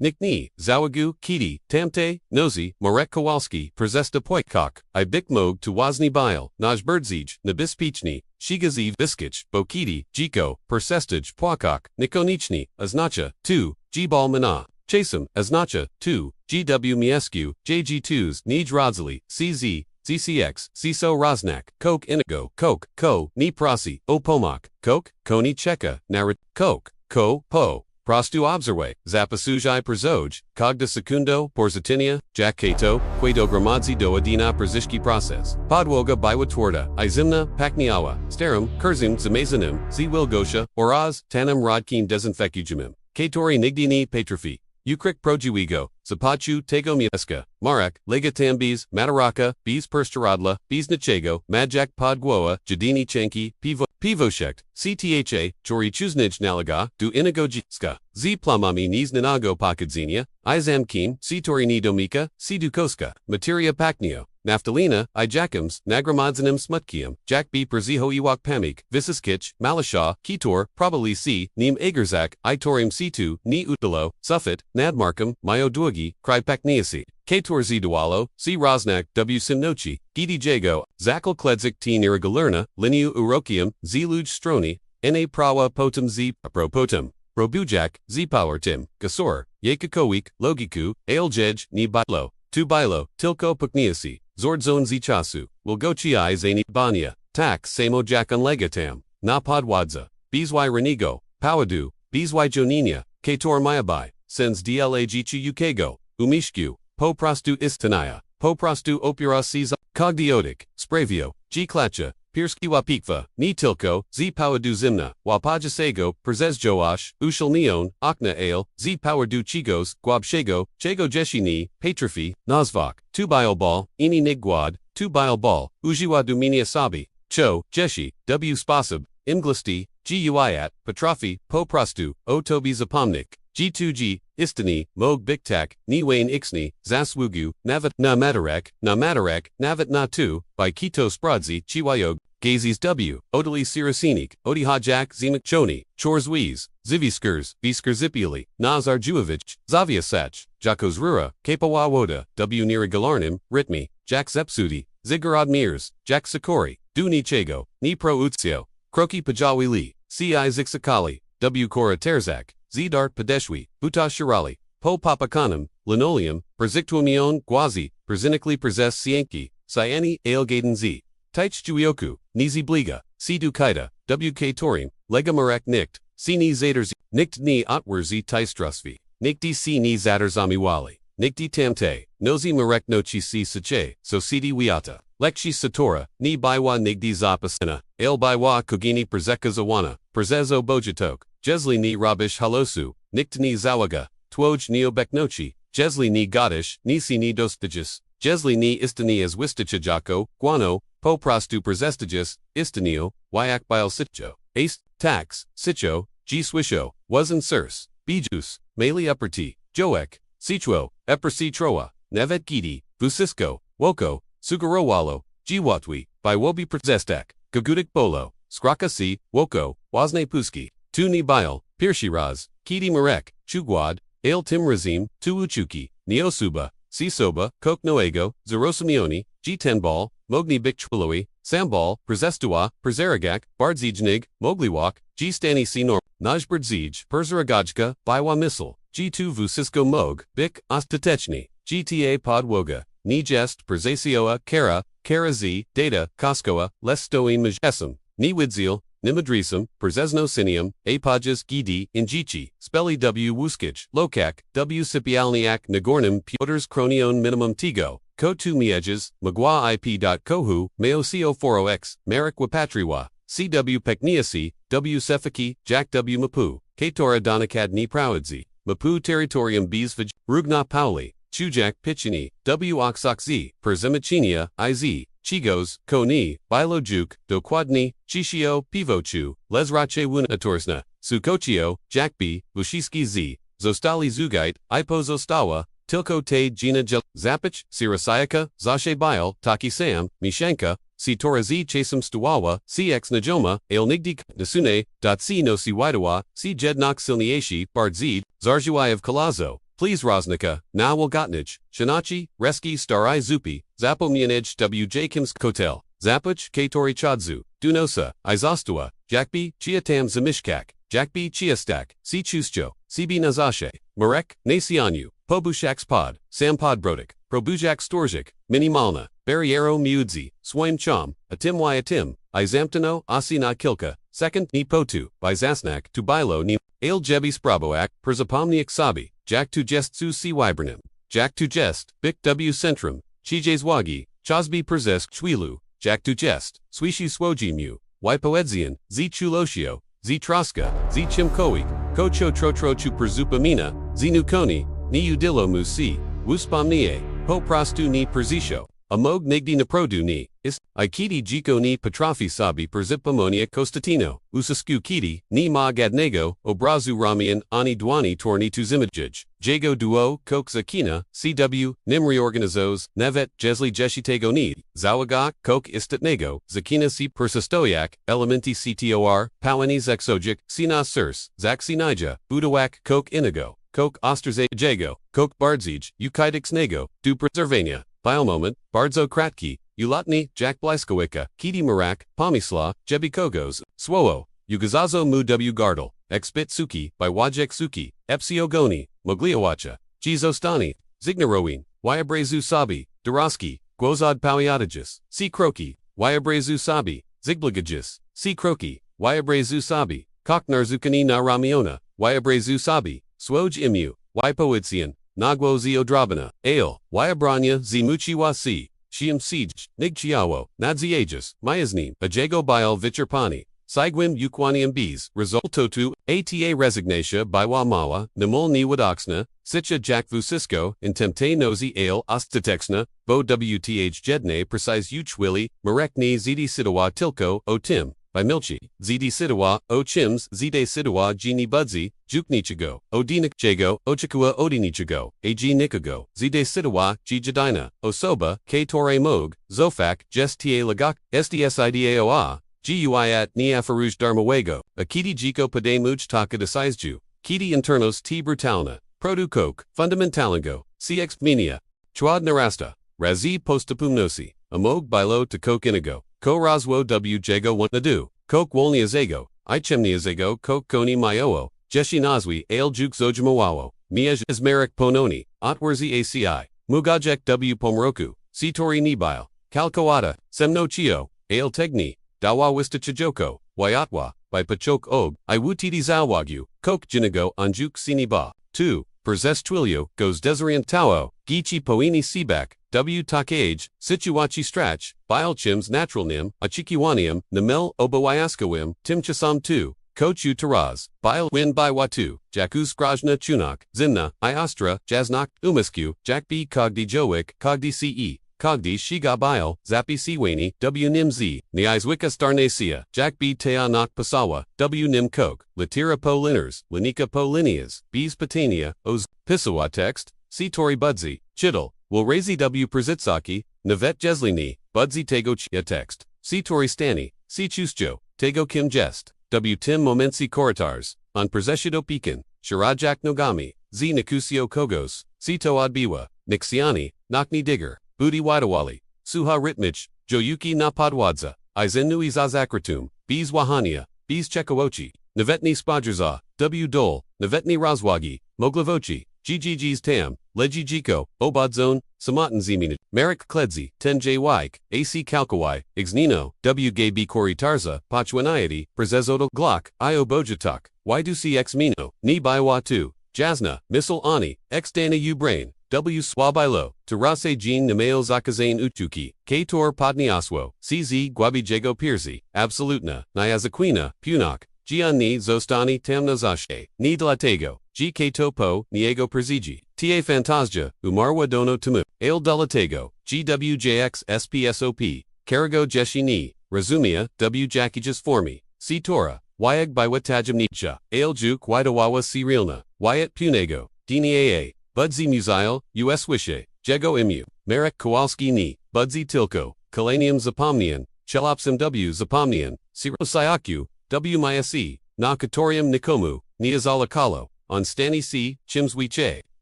Nikni, Zawagu, Kiti, Tamte, Nozi, Marek Kowalski, Przesta Poitkok, I Bikmog to Wozni Bile, Najberdzij, Nabispichni, Shigaziv Biskich, Bokiti, Jiko, Persestage, Poikok, Nikonichni, Aznacha, 2, Gbal Mana, Chasem, Aznacha, 2, GW Miescu, JG2s, Nij Rodzali, CZ, ZCX, CISO Rosnak, Coke Inigo, Coke, Ko, Ni Prasi, Opomok, Coke, Koni Cheka, Narit, Coke, Ko, Po, Prostu Obserwe, Zapasujai Przoj, Kogda Secundo, Porzatinia, Jack Kato, Quado Gramadzi do Adina Przishki Process, Podłoga Biwa Twarda, Izimna, Pakniawa, Sterum, Kurzim, Zamazanim, Z Wilgosha, Oraz, Tanum Rodkin Desinfekujimim, Katori Nigdini Patrofi, Ukrik Projiwigo, Zapachu, Tego Mieska, Marak, Legatambis, Mataraka, Bees Perstaradla, Bees Nachego, Majak Podgwoa, Jadini Chenki, Pivoshekt, CTHA, Chori Chuznij Nalaga, Du Inigo Jiska, Z Plamami Niz Ninago Pakadzenia, Izam Kim, Sitori Ni Domika, Sidukoska, Materia Paknio, Naftalina, Ijakams, Nagramadzanim Smutkium, Jack B. Perziho Iwak Pamik, Visiskich, Malashaw, Kitor, Probably C, Neem Agerzak, Itorim C2, Ni Utalo, Suffit, Nadmarkam, Mayo Duagi, Kripakniasi, Kator Z Dualo, C. Rosnak, W. Simnochi, Gidi Jago, Zakal Kledzik T. Niragalerna, Liniu Urokium, Z. Luj Stroni, Na Prawa Potum Z. Propotum, Robujak, Z. Power Tim, Gasor, Yakakowik, Logiku, Aeljej, Ni Bilo, Tu Bilo, Tilko Pukniasi, Zordzon Zichasu, Wilgochi I Zani Banya, Tak Samo Jakan Legatam, Na Podwadza, Bizwy Renigo, Pawadu, Bizwy Joninia, Kator Mayabai, Sens Dla Gichu Ukego, Umishku, Po Prostu Istanaya, Po Prostu Opura Siza, Kogdiotic, Spravio, G Klacha, Pirski Wapikva, Ni Tilko, Z Pawadu Zimna, Wapajasego, Przez Joash, Ushal Neon, Akna Ale, Z Pawadu Chigos, Guabshego, Chego Jeshini, Patrofi, Nazvak, Tu Biobal, Ini Nigwad, Tu Biobal, Ujiwa Duminia Sabi, Cho, Jeshi, W Spasib, Imglisti, Guiat, Patrafi, Po Prostu, O Tobi Zapomnik, G2G, Istani, Mog Biktak, Ni Wayne Ixni, Zaswugu, Navat Na Matarek, Navat Na Tu, by Kito Spradzi, Chiwayog, Gazis W, Odali Sirosinik, Odi Hajak Zimak Choni, Chorzwiz, Ziviskers, Viskerzipili, Nazar Juevich, Zavia Sach, Jakos Rura, Kapawawoda, W Niragalarnim, Ritmi, Jack Zepsudi, Zigurad Mirs, Jack Sikori, Du Ni Chego, Ni Pro Utsio, Kroki Pajawili, C.I. Zixakali, W Kora Terzak, Zdart Padeshwi, Buta Shirali, Po Papakanam, Linoleum, Perziktuamion, Gwazi, Perzinically Perzes Sienki, Siani, Ailgaden Z, Taich Juioku, Nizi Bliga, Sidu Kaida, WK Torim, Lega Marek Nikt, C Ni Zaders, Nikt Ni Otwerzi Taistrusvi, Nikti C Ni Zadarzamiwali, Nikti Tamte, Nozi Marek Nochi C Sache, So Sidi Wiata, Lekshi Satora, Ni Baiwa Nigdi Zapasena, El Baiwa Kogini Perzeka Zawana, Perzezo Bojatok, Jesli Ni Rabish Halosu, Nikt Ni Zawaga, Twoj Neobeknochi, Jesli Ni Godish, Nisi Ni Dostigis, Jesli Ni Istani as Wistichajako, Guano, Po Prastu Perzestigis, Istanio, Wyak Bile Sitcho, Ace, Tax, Sitcho, G Swisho, Wazen Sirs, Bijus, Meli Upperti, Joek, Sichwo, Epersi Troa, Nevet Gidi, Vusisko, Woko, Sugarowalo, Jiwatwi, by Wobi Przestak, Gagudik Bolo, Skrakasi, Woko, Wazne Puski, Tu Ni Bile, Pirshiraz, Kidi Marek, Chugwad, Ale Tim Razim, Tu Uchuki, Neosuba, Sisoba, Kok Noego, Zerosimioni, G Tenbal, Mogni Bikchwiloi, Sambal, Przestua, Przeragak, Bardzijnig, Mogliwak, G Stani Sinor, Najberdzij, Perzeragajka, Biwa Missile, G2 Vusisko Mog, Bik, Ostatechni, GTA Podwoga, Ni Jest, Perzasioa, Kara Z, Data, Koskoa, Lestoin Majesum, Ni Widzil, Nimadrisum, Perzesno Sinium, Apajas Gidi, Injichi, Spelly W Wuskich, Lokak, W Sipialniak Nagornim Piotrs Kronion Minimum Tigo, Ko 2 Mieges, Magua IP.Kohu, Maoco 40X, Marek Wapatriwa, CW Pekniasi, W Sefaki, Jack W Mapu, Katora Donakad Ni Prawadzi, Mapu Territorium Bezvaj, Rugna Pauli, Chujak Pichini, W Oxoxi, Perzemichinia, IZ, Chigos, Koni, Bilojuk, Dokładni, Chishio, Pivochu, Lezrache Wunatorsna, Sukochio, Jakbi, Bushiski Z, Zostali Zugait, Ipo Zostawa, Tilko Te Gina Jel, Zapich, Sirosayaka, Zashe Bile, Taki Sam, Mishanka, Sitora Z Chasem Stuwawa, CX Najoma, Ale Nigdik, Nasune, C no Siwaidawa, C Jednok Silniashi, Bardzid, Zarjuai of Kalazo, Please Rosnica, na Wolgotnich, Shinachi, Reski Starai Zupi, Zapomnianij W. Kims Kotel, Zapuch, Katori Chodzu, Dunosa, Izostua, Jakbi, Chiatam Zamishkak, Jakbi Chiastak, Si Chuscho, CB Nazashe, Marek, Nasianu, Pobushak's Pod, Sampod Brodik, Probujak Storzhik, Mini Malna, Barriero Miudzi, Swoim Chom, Atim Atim, Izamtano, Asina Kilka, Second Ni Potu, by Zasnak, Tubilo Ni, Ale Jebi Spraboak, Persapomniak Sabi, Jack tu Jest Su Si Wybernim, Jack tu Jest, Bic W Centrum, Chijes Wagi, Chosby Perzesk Chwilu, Jack tu Jest, Swishi Swoji Mu, Wypoedzian, Z Chulosio, Z Troska, Z Chimkoik, Kocho Trotro Chu Perzupamina, Z Nukoni, Ni Udilo Musi, Wuspomnie, Po Prastu Ni Perzisho, Amog Nigdi Naprodu Ni, Is, Ikiti Jiko Ni Petrafi Sabi Perzipamonia Costatino, Usasku Kiti, Ni Ma Gadnego, Obrazu Ramian, Ani Dwani Torni Tuzimajij, Jago Duo, Kok Zakina, CW, Nimri Organizos, Nevet, Jesli Jeshitego Ni, Zawaga, Kok Istatnego, Zakina Si Persistoyak, Elementi CTOR, Pawani Zexojic, Sina Sirs, Zaxinija, Budawak, Kok Inigo, Kok Osterze Jago, Kok Bardzij, Ukidix Nego, Du Preservania, Biomoment, Bardzo Kratki, Ulotni, Jack Bliskowicka, Kiti Marak, Pomisla, Jebikogos, Swowo, Yugazazo Mu W Gardel, Expit Suki, by Wajek Suki, Epsiogoni, Mogliawacha, Jizostani, Zignarowin, Wyabrezu Sabi, Duraski, Gwozod Powiatagis, C. Kroki, Wyabrezu Sabi, Zigblagagis, C. Kroki, Wyabrezu Sabi, Koknarzukani na Ramiona, Wyabrezu Sabi, Swoj Imu, Wypoitsian, Nagwo Ziodrabana, Ale, Wyabranya Zimuchi Wasi, Shiam Siege, Nigchiawo, Nadziages, Myasnim, Ajago Bial Vicherpani, Sigwim Ukwanium Bees, Resultotu, Ata Resignatia by Wamawa, Nimol Ni Wadoxna, Sicha Jack Vucisco, Intemte Nozi Ale Ostatexna, Bo WTH Jedne Precise Uchwili, Marek Ni Zidi Sidawa Tilko, O Tim, by Milchi, Zidi Sidawa, O Chims, Zide Sidawa Gini Budzi, Juknichigo, Odinik Jago, Ochikua Odinichigo, Ag Nikago, Zide Sidawa, G Jadina, Osoba, K Tore Mog, Zofak, Gestie Lagak, SDSIDAOA, GUIAT Ni Afaruj Dharmawego, Akiti Jiko Pademuj Taka Desaizju, Kiti Internos T Brutalna, Produ Coke, Fundamentalingo, CX Minia, Chuad Narasta, Razi Postapumnosi, Amog Bilo to Coke Inigo, Ko Razwo W Jago Nadu, Coke Wolniazago, Ichemniazago, Coke Koni Myoo, Jeshi Nazwi, Ale Juk Zojamawawo, Miej Ismeric Pononi, Otwerzi ACI, Mugajek W Pomroku, Sitori Nibile, Kalkoata, Semno Chio, Ale Tegni, Dawa Wistachijoko, Wayatwa, by Pachok Og, Iwutidi Zawagyu, Coke Jinigo Anjuk Siniba, 2. Perzes Twilio, Goes Deserian Tao, Gichi Poini Sibak, W Takage, Situachi Strach, Bile Chims Natural Nim, Achikiwanium, Namel Obawayaskawim, Timchasam 2, Kochu Taraz, Bile Win by Watu, Jakus Grajna Chunak, Zimna, Iostra, Jaznak, Umasku, Jack B Kogdi Jowik, Kogdi Ce, Kogdi Shiga Bile, Zapi Siwani, W Nim Z, Niizwika Starnacia, Jack B Teanak Pasawa, W Nim Coke, Latira Po Liners, Lanika Po Lineas, Bees Patania, Oz, Pisawa Text, C Tori Budzi, Chittle, Wilrazi W Przitsaki, Navet Jeslini, Budzi Tego Chia Text, C Tori Stani, C Chusjo, Tego Kim Jest, W Tim Momensi Koritars, on Przeshido Pekin, Shirajak Nogami, Z Nikusio Kogos, C Toad Biwa, Nixiani, Nakni Digger, Budi Wadawali, Suha Ritmich, Joyuki na Podłodze, Izenu Izazakratum, Bees Wahania, Bees Chekowochi, Navetni Spadrza, W Dole, Navetni Razwagi, Moglavochi, GGG's Tam, Leji Jiko, Obadzone, Samatan Zimina, Marek Kledzi, Ten J Wike, AC Kalkawai, Ixnino, W Gay B Koritarza, Pachwaniati, Prezezoto Glock, Io Bojatuk, Yduc X Mino, Ni Biwatu, Jasna, Missile Ani, X Dana U Brain, W Swabilo, Terase Jean Namail Zakazane Uchuki, K Tor Podniaswo, CZ Gwabi Jago Pirzi, Absolutna, Nyazaquina, Punak, Gianni Zostani Tamnazashe, Ni Dlatego, GK Topo, Niego Perziji, Ta Fantasja, Umarwa Dono Tamu, Ale Dulatego, GWJX SPSOP, Karago Jeshi Ni, Razumia, W Jakijas Formi, C Tora, Wyag by Watajam Nietzsche, Ale Juk Widawawa Cirilna, Wyatt Punego, Dini AA, Budzi Musail, US Wishe, Jego Imu, Marek Kowalski Ni, Budzi Tilko, Kalanium Zapomnian, Chelopsim W Zapomnian, Sirosayakyu, W Myasi, Nakatorium Nikomu, Niazalakalo, on Stani C, Chimswiche,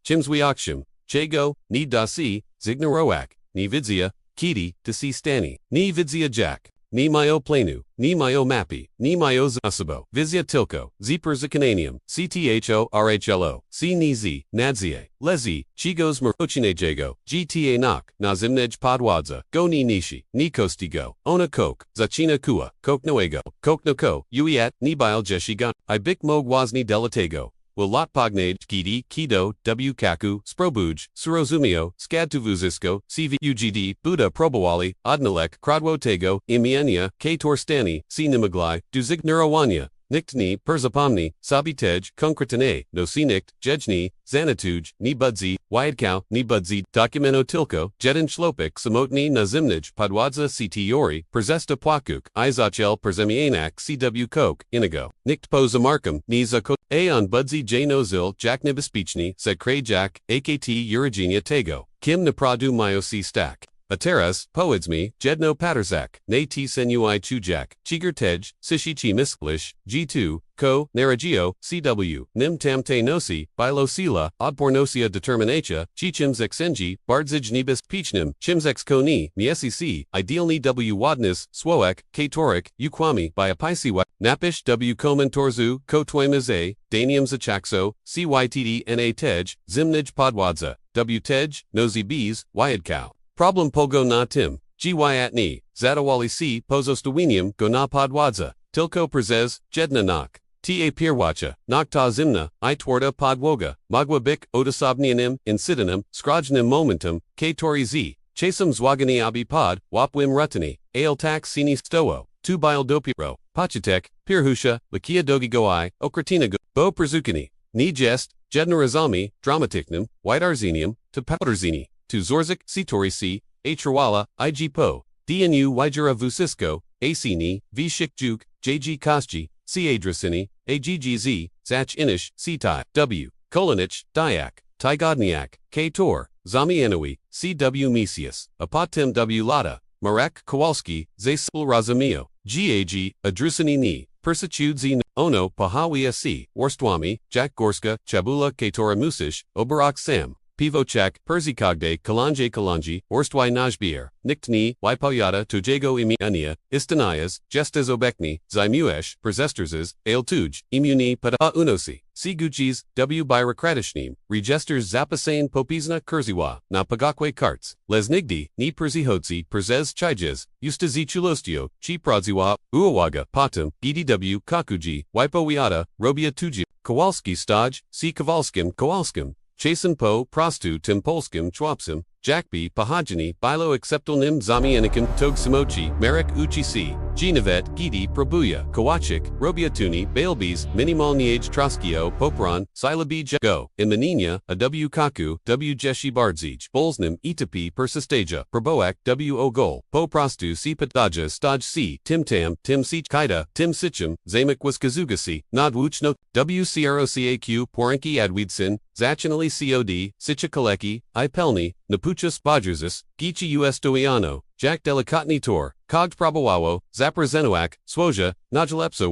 Chimswiakshim, czego, ni dasi, zignaroak, ni vidzia, kiti, tasi stani, ni vidzia jack, ni myo planu, ni myo mappy, ni myo zasabo, vizia tilko, zperzicananium, cthorhlo, c ni z, nadzie, lezi, chigos merochine jago, gta nak, na zimnej podłodze, go ni nishi, ni kostigo, ona kok, zacina kua, kok noego, kok no ko, uiat, ni bile jeshigan, I bik mog wazni delatego. Will lot pognade, kidi, kido, w kaku, sprobuj, surozumio, skadtuvuzisko, cv ugd, buddha probawali, odnalek, krodwotego, imienia, k torstani, c nimaglai, duzig neurowania, niktni, perzapomni, sabitej, konkretane, no nikt, jejni, zanatuj, ni budzi, wyadkow, ni budzi, documento tilko, jedin shlopik, samotni na zimnij, podłodze ctiori, przesta płakuk, izachel przemianak cw kok, inigo, nikt pozamarkum, ni zako, on budzi jano zil, jack nibispichni, sekre jack, akt urogenia tego, kim napradu myosi stak. Ateras, poedsmi, jedno paterzak, ne t senui chujak, chiger tej, sishi misklish, g2, ko, naragio, cw, nim tamte nosi, bilosila, odpornosia determinatia, chichims exengi, bardzij nibis, pichnim, chimsex koni, miesc, idealni w wadnis, swoek, katorik, uquami, biapisiwa, napish w komentorzu, ko twaimize, danium zachaxo, cytd na tej, zimnij podłodze, w tej, nosi bees, wyadkow. Problem pogo na tim, gyatni, zadawali c pozostawinium go na podłodze, tilko przez, jedna nak, ta pierwacha, nakta zimna, I twarda podłoga, magwa bik, odosobnianim, insidanim, skrajnym momentum, k tori z, chasum zwagani abi pod, wapwim rutani, ale tak sini stowo, tu bile dopiro, pachitek, pirhusha, lakia dogigoi, okratina go, bo przukani, ni jest, jedna razami, dramatiknum, whitearzinium, to powderzini. Tu zorzik, citori c, atrwala, ig po, dnu wijera vusisko, acni, v shikjuk, jg kosji, c adrasini, aggz, zach inish, cti, w, kolanich, dyak, tigodniak, k tor, zamianui, cw mesius, apotim w lata, marek kowalski, zasil razamio, gag, adrusini ni, persachudzi ono pahawia c, worstwami, jak gorska, chabula katora musish, obarak sam. Pivochak, Perzikogde, Kalanji, Orstwy Najbier, Niktni, Wypoyata, Tujego Imiania, Istanayas, Gestes Obekni, Zymuesh, Perzesterses, Ailtuj, Imuni Pada Unosi, Siguchis, W. Byrakratishnim, Regesters Zapasane Popizna Kurziwa, Na Pagakwe Karts, Lesnigdi, Ni Perzihodzi, Perzez Chijes, Ustazi Chulostio, Chi Pradziwa, Uawaga, Patum, GDW, Kakuji, Wypowiata, Robia Tuji, Kowalski Stoj, C. Kowalskim, Chasen po, prostu tym polskim chłopcem, Jackby, Pahajani, Bilo Acceptalnim Zamienikim, Tog Simochi, Marek Uchi Ginavet, Gidi, Probuya, Kowachik, Robiatuni, Bailbis, Minimalniage Troskio, Popran, Silabi Go, Imanina, A W Kaku, W Jeshi Bardzij, Bolsnim, Itapi, Persistaja, Proboak, W O Gol, Po Prostu C Pataja, Stoj C, Timtam, Tim C Kaida, Tim Sichum, Zamek Wiskazugasi, Nodwuchno, W Crocaq, Poranki Adwidsin, Zachinali Cod, Sichakaleki, I Pelni, Napuchus Badrzis, Gichi Ustoiano, Jack Delikatni Tor, Kogt Prabawawo, Zaprzenoak, Swoja, Najalepso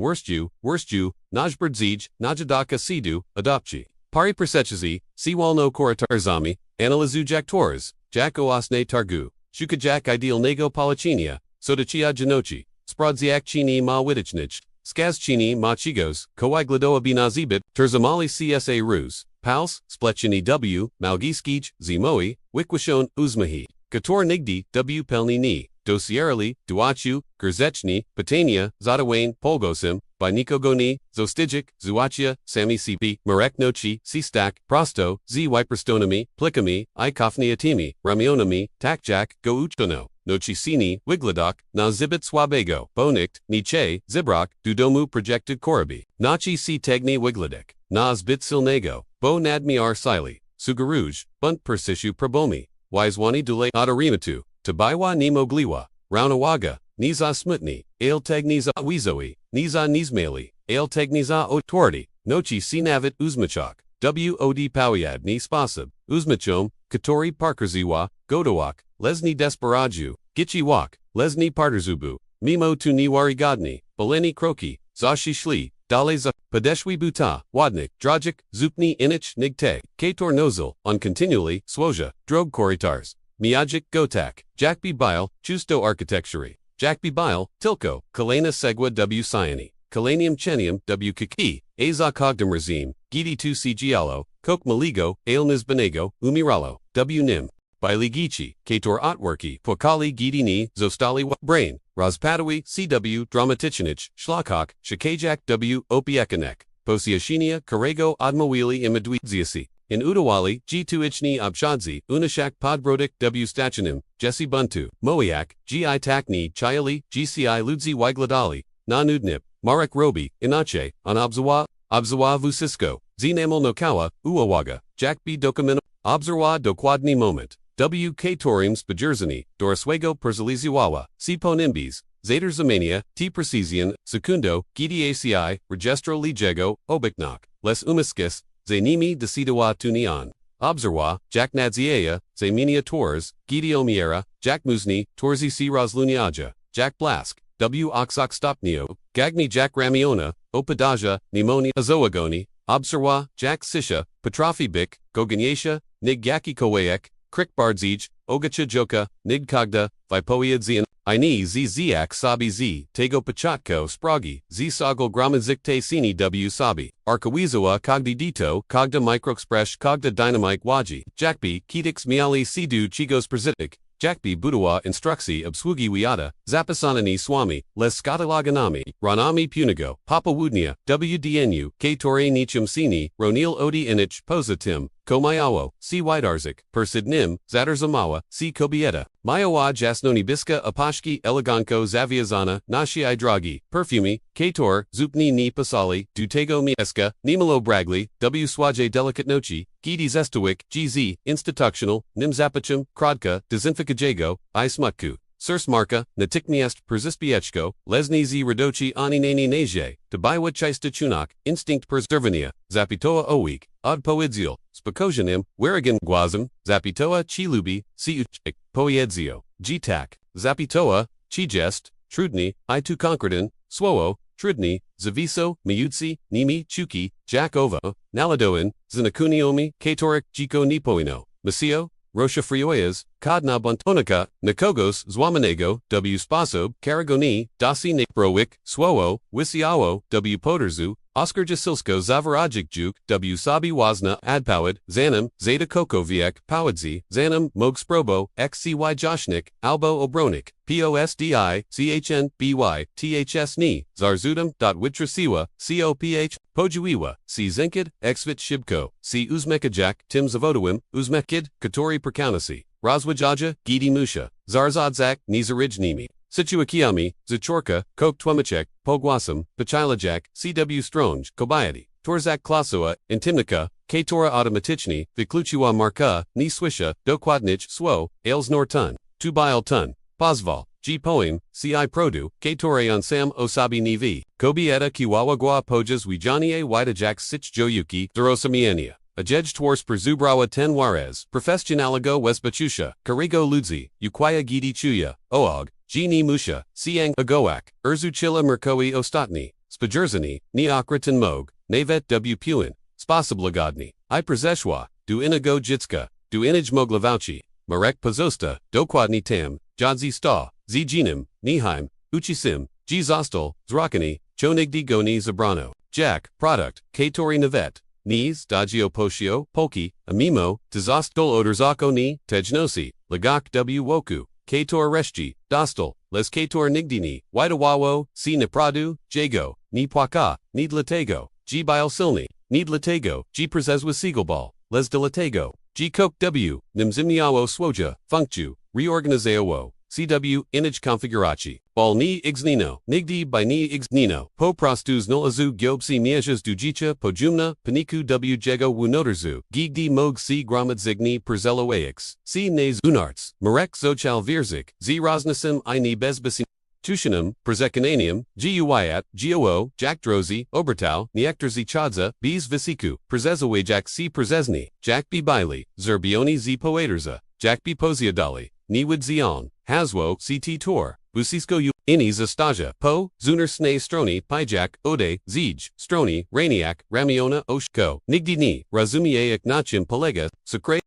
Worstju, Najberdzij, Najadaka Sidu, Adopchi. Pari Persechizi, Siwalno Koratarzami, Analizu Jak Torres, Jak Oasne Targu, Shukajak Ideal Nego Palachinia, Sodachia Janochi, Spradziak Chini Ma Widichnich, Skazchini Ma Chigos, Koigladoa Binazibit, Terzamali CSA Ruse, Pals, Splechini W, Malgiskij, Zimoi, Wikwashon, Uzmahi, Kator Nigdi, W Pelni Ni, Dosierali, Duachu, Gerzechni, Patania, Zadawain, Polgosim, by Nikogoni, Zostijik, Zuachia, Sami CP, Marek Nochi, Sistak, Prosto, Z Wyperstonami, Plikami, Ikofni Atimi, Ramionami, Takjak, Go Uchono, Nochi Sini, Wigladok, Na Zibit Swabego, Bonikt, Niche, Zibrok, Dudomu Projected Korabi, Nachi Si Tegni Wigladik, Nas Bit Silnego, Bo Nadmi Ar Sili, Sugaruj, Bunt Persishu Prabomi, Wiswani Dule Adarimatu, Tabaiwa Nemo Gliwa, Raunawaga, Niza Smutni, Ale Tegniza Wizoi, Niza Nizmali, Ale Tegniza Otwardi, Nochi Sinavit Uzmachok, W.O.D. Powiad Ni Spasib, Uzmachom, Katori Parkerziwa, Godowak, Lesni Desperaju, Gichi Wak, Lesni Parterzubu, Mimo tu Niwari Godni, Baleni Kroki, Zashi Shli, Dale Podeszwi buta, ładnik, drogic, zupni inich nigte, kator nozel, on continually, swoja, drog korytars, miagic gotak, jakbi bile, chusto architectury, jakbi bile, tilko, kalena segwa w cyani, kalanium chenium w kiki, aza cogdom razim, gidi tu cgialo, kok maligo, ailnis benego, umiralo, w nim. Biligici, kator otworki, pokali gidini, zostali brain, rozpadawi, cw, dramatichinich, shlakok, shakajak w, opiekanek, posiashinia, karego, odmawili imadwidziasi, in udawali, g2ichni obshadzi, unashak podbrodik w stachinim, jesse buntu, moiak, gi takni, chayali, gci ludzi wigladali, na nudnip, marek robi, inache, on obzawa vusisko, zinamel nokawa, uawaga, jack b dokumento, obzerwa dokładni moment. W. Katorim Spajerzani, Doroswego Persaliziwawa, Siponimbies, Zader Zamania, T. Precisian, Secundo, Gidi ACI, Registro Ligego, Obiknok, Les Umiskis, Zainimi Decidawa Tunian, Obzerwa, Jack Nadziea, Zaminia Torres, Gidi Omiera, Jack Muzni, Torzi C. Rosluniaja, Jack Blask, W. Oxox Stopnio, Gagni Jack Ramiona, Opadaja, Nimoni Azoagoni, Obserwa, Jack Sisha, Petrofi Bik, Goganyasha, Nigyaki Kowaek, Krikbardzij, Ogacha Joka, Nigkogda, Vipoiadzian, Ini Ziak Sabi Z, Tego Pachatko Spragi, Z Sogol Gramazik Te Sini W Sabi, Arkawizawa Kogdi Dito, Kogda Microexpress Kogda Dynamite Waji, Jakbi, Kedix Miali Sidu Chigos Przitik, Jakbi Budawa Instruksi Obswugi Wiata, Zapasanani Swami, Les Skatalaganami, Ranami Punigo, Papa Wudnia, WDNU, Katore Nichum Sini, Ronil Odi Inich, Posatim, Komayawo, C. Widarzik, Persidnim, Zadarzamawa, C. Kobieta, Mayawa Jasnoni Biska Apashki Eleganko Zaviazana, Nashi Dragi, Perfumi, Kator, Zupni Ni Pasali, Dutego Mieska, Nimalo Bragli, W. Swaje Delicatnochi, Gidi Zestawik, GZ, Institutional, Nim Zapachum, Krodka, Dezinfikajago, I Smutku. Surs Marka, Natikniest, Perzispiechko, Lesni Z Radochi Aninani Neje, Tabaywa Chista Chunak, Instinct Preservania, Zapitoa Owik, Od Poidziel, Spokosianim, Werigan Guazim, Zapitoa Chilubi, Siuchik, Poiedzio, Gtak, Zapitoa, Chigest, Trudni, I2 Concordin, Swoo, Trudni, Zaviso, Miyutsi, Nimi, Chuki, Jakova, Naladoin, Zinakuniomi, Katorik, Jiko Nipoino, Masio, Rocha Frioyas, Kadna Bontonica, Nikogos, Zwamanego, W. Spasob, Karagoni, Dasi Nikrowik, Swoo, Wisiawo, W. Poderzu, Oscar Jasilsko Zavarajic Juk, W. Sabi Wazna, Adpawid, Zanam, Zeta Kokoviek, Powadzi, Zanam, Mogsprobo, XCY Joshnik, Albo Obronik, POSDI, CHN, BY, THS Ni, Zarzudum, Witrasiwa, COPH, Pojuiwa, C. Zinkid, Xvit Shibko, C. Uzmekajak, Tim Zavodowim, Uzmekid, Katori Perkaunasi, Razwajaja, Gidi Musha, Zarzadzak, Nizarijnimi. Situakiami, Zachorka, Kok Twamachek, Pogwasam, Pachilajak, CW Stronge, Kobayati, Torzak Klasoa, Intimnika, Katora Automatichni, Vikluchua Marka, Ni Swisha, Dokwadnich, Swo, Ales Nortun, Tubil Tun, Pozval, G Poem, CI Produ, Katore Ansam Osabi Nivi, Kobieta Kiwawagwa Pojas Wijanie Widajak Sich Joyuki, Dorosamiania. Ajej Twars Perzubrawa Ten Juarez, Professionalago Wesbachusha, Karigo Ludzi, Ukwaya Gidi Chuya, Oog, Gini Musha, Siang Agoak, Urzuchilla Merkoi Ostatni, Spajerzani, Neokritan Mog, Navet W. Puin, Spasablagodni, I Przeszła, Du Inago Jitska, Du Inaj Moglavauchi, Marek Pozosta, Dokładni Tam, Jadzi Sta, Zijinim, Niheim, Uchisim, G. Zostal, Zrakani, Chonigdi Goni Zabrano, Jack, Product, Katori Navet. Nis, Dagio Poshio, Polki, Amimo, Tizostol Oderzako Ni, Tejnosi, Lagak W. Woku, Kator Reshji, Dostal, Les Kator Nigdini, Widawawo, Si Nipradu, Jago, Ni Pwaka, Nidlatego, G. Biosilni, Nidlatego, G. Prezeswa Siegelball, Les Delatego, G. Kok W. Nimzimniawo Swoja, Funkju, Reorganizao, CW, Inage Configurachi, Bal Ni Ixnino, Nigdi by Ni Ixnino, Po Prostus Nolazu Gyobsi Miejas Dujicha, Pojumna, Paniku W. Jego Wunoterzu, Gigdi Mog C. Gramadzigni Perzello Aix, C. Nays Unarts, Marek Zochal Virzik, Z. Rosnasim I. Ni Bezbasi. Tushinum, Perzekananium, Guyat, Goo, Jack Drozi, Obertau, Niektorzi Chadza, Bs Visiku, Przezawajak C. Przezny, Jack B. Biley, Zerbioni Z. Poederza, Jack B. Poziadali, Niwid Zion, Haswo, CT Tor, busisko u, ini zastaja, po, zuner sne stroni, pijak, ode, zij, stroni, raniak, ramiona, oshko, nigdi ni, razumie iknachim polega, sukre.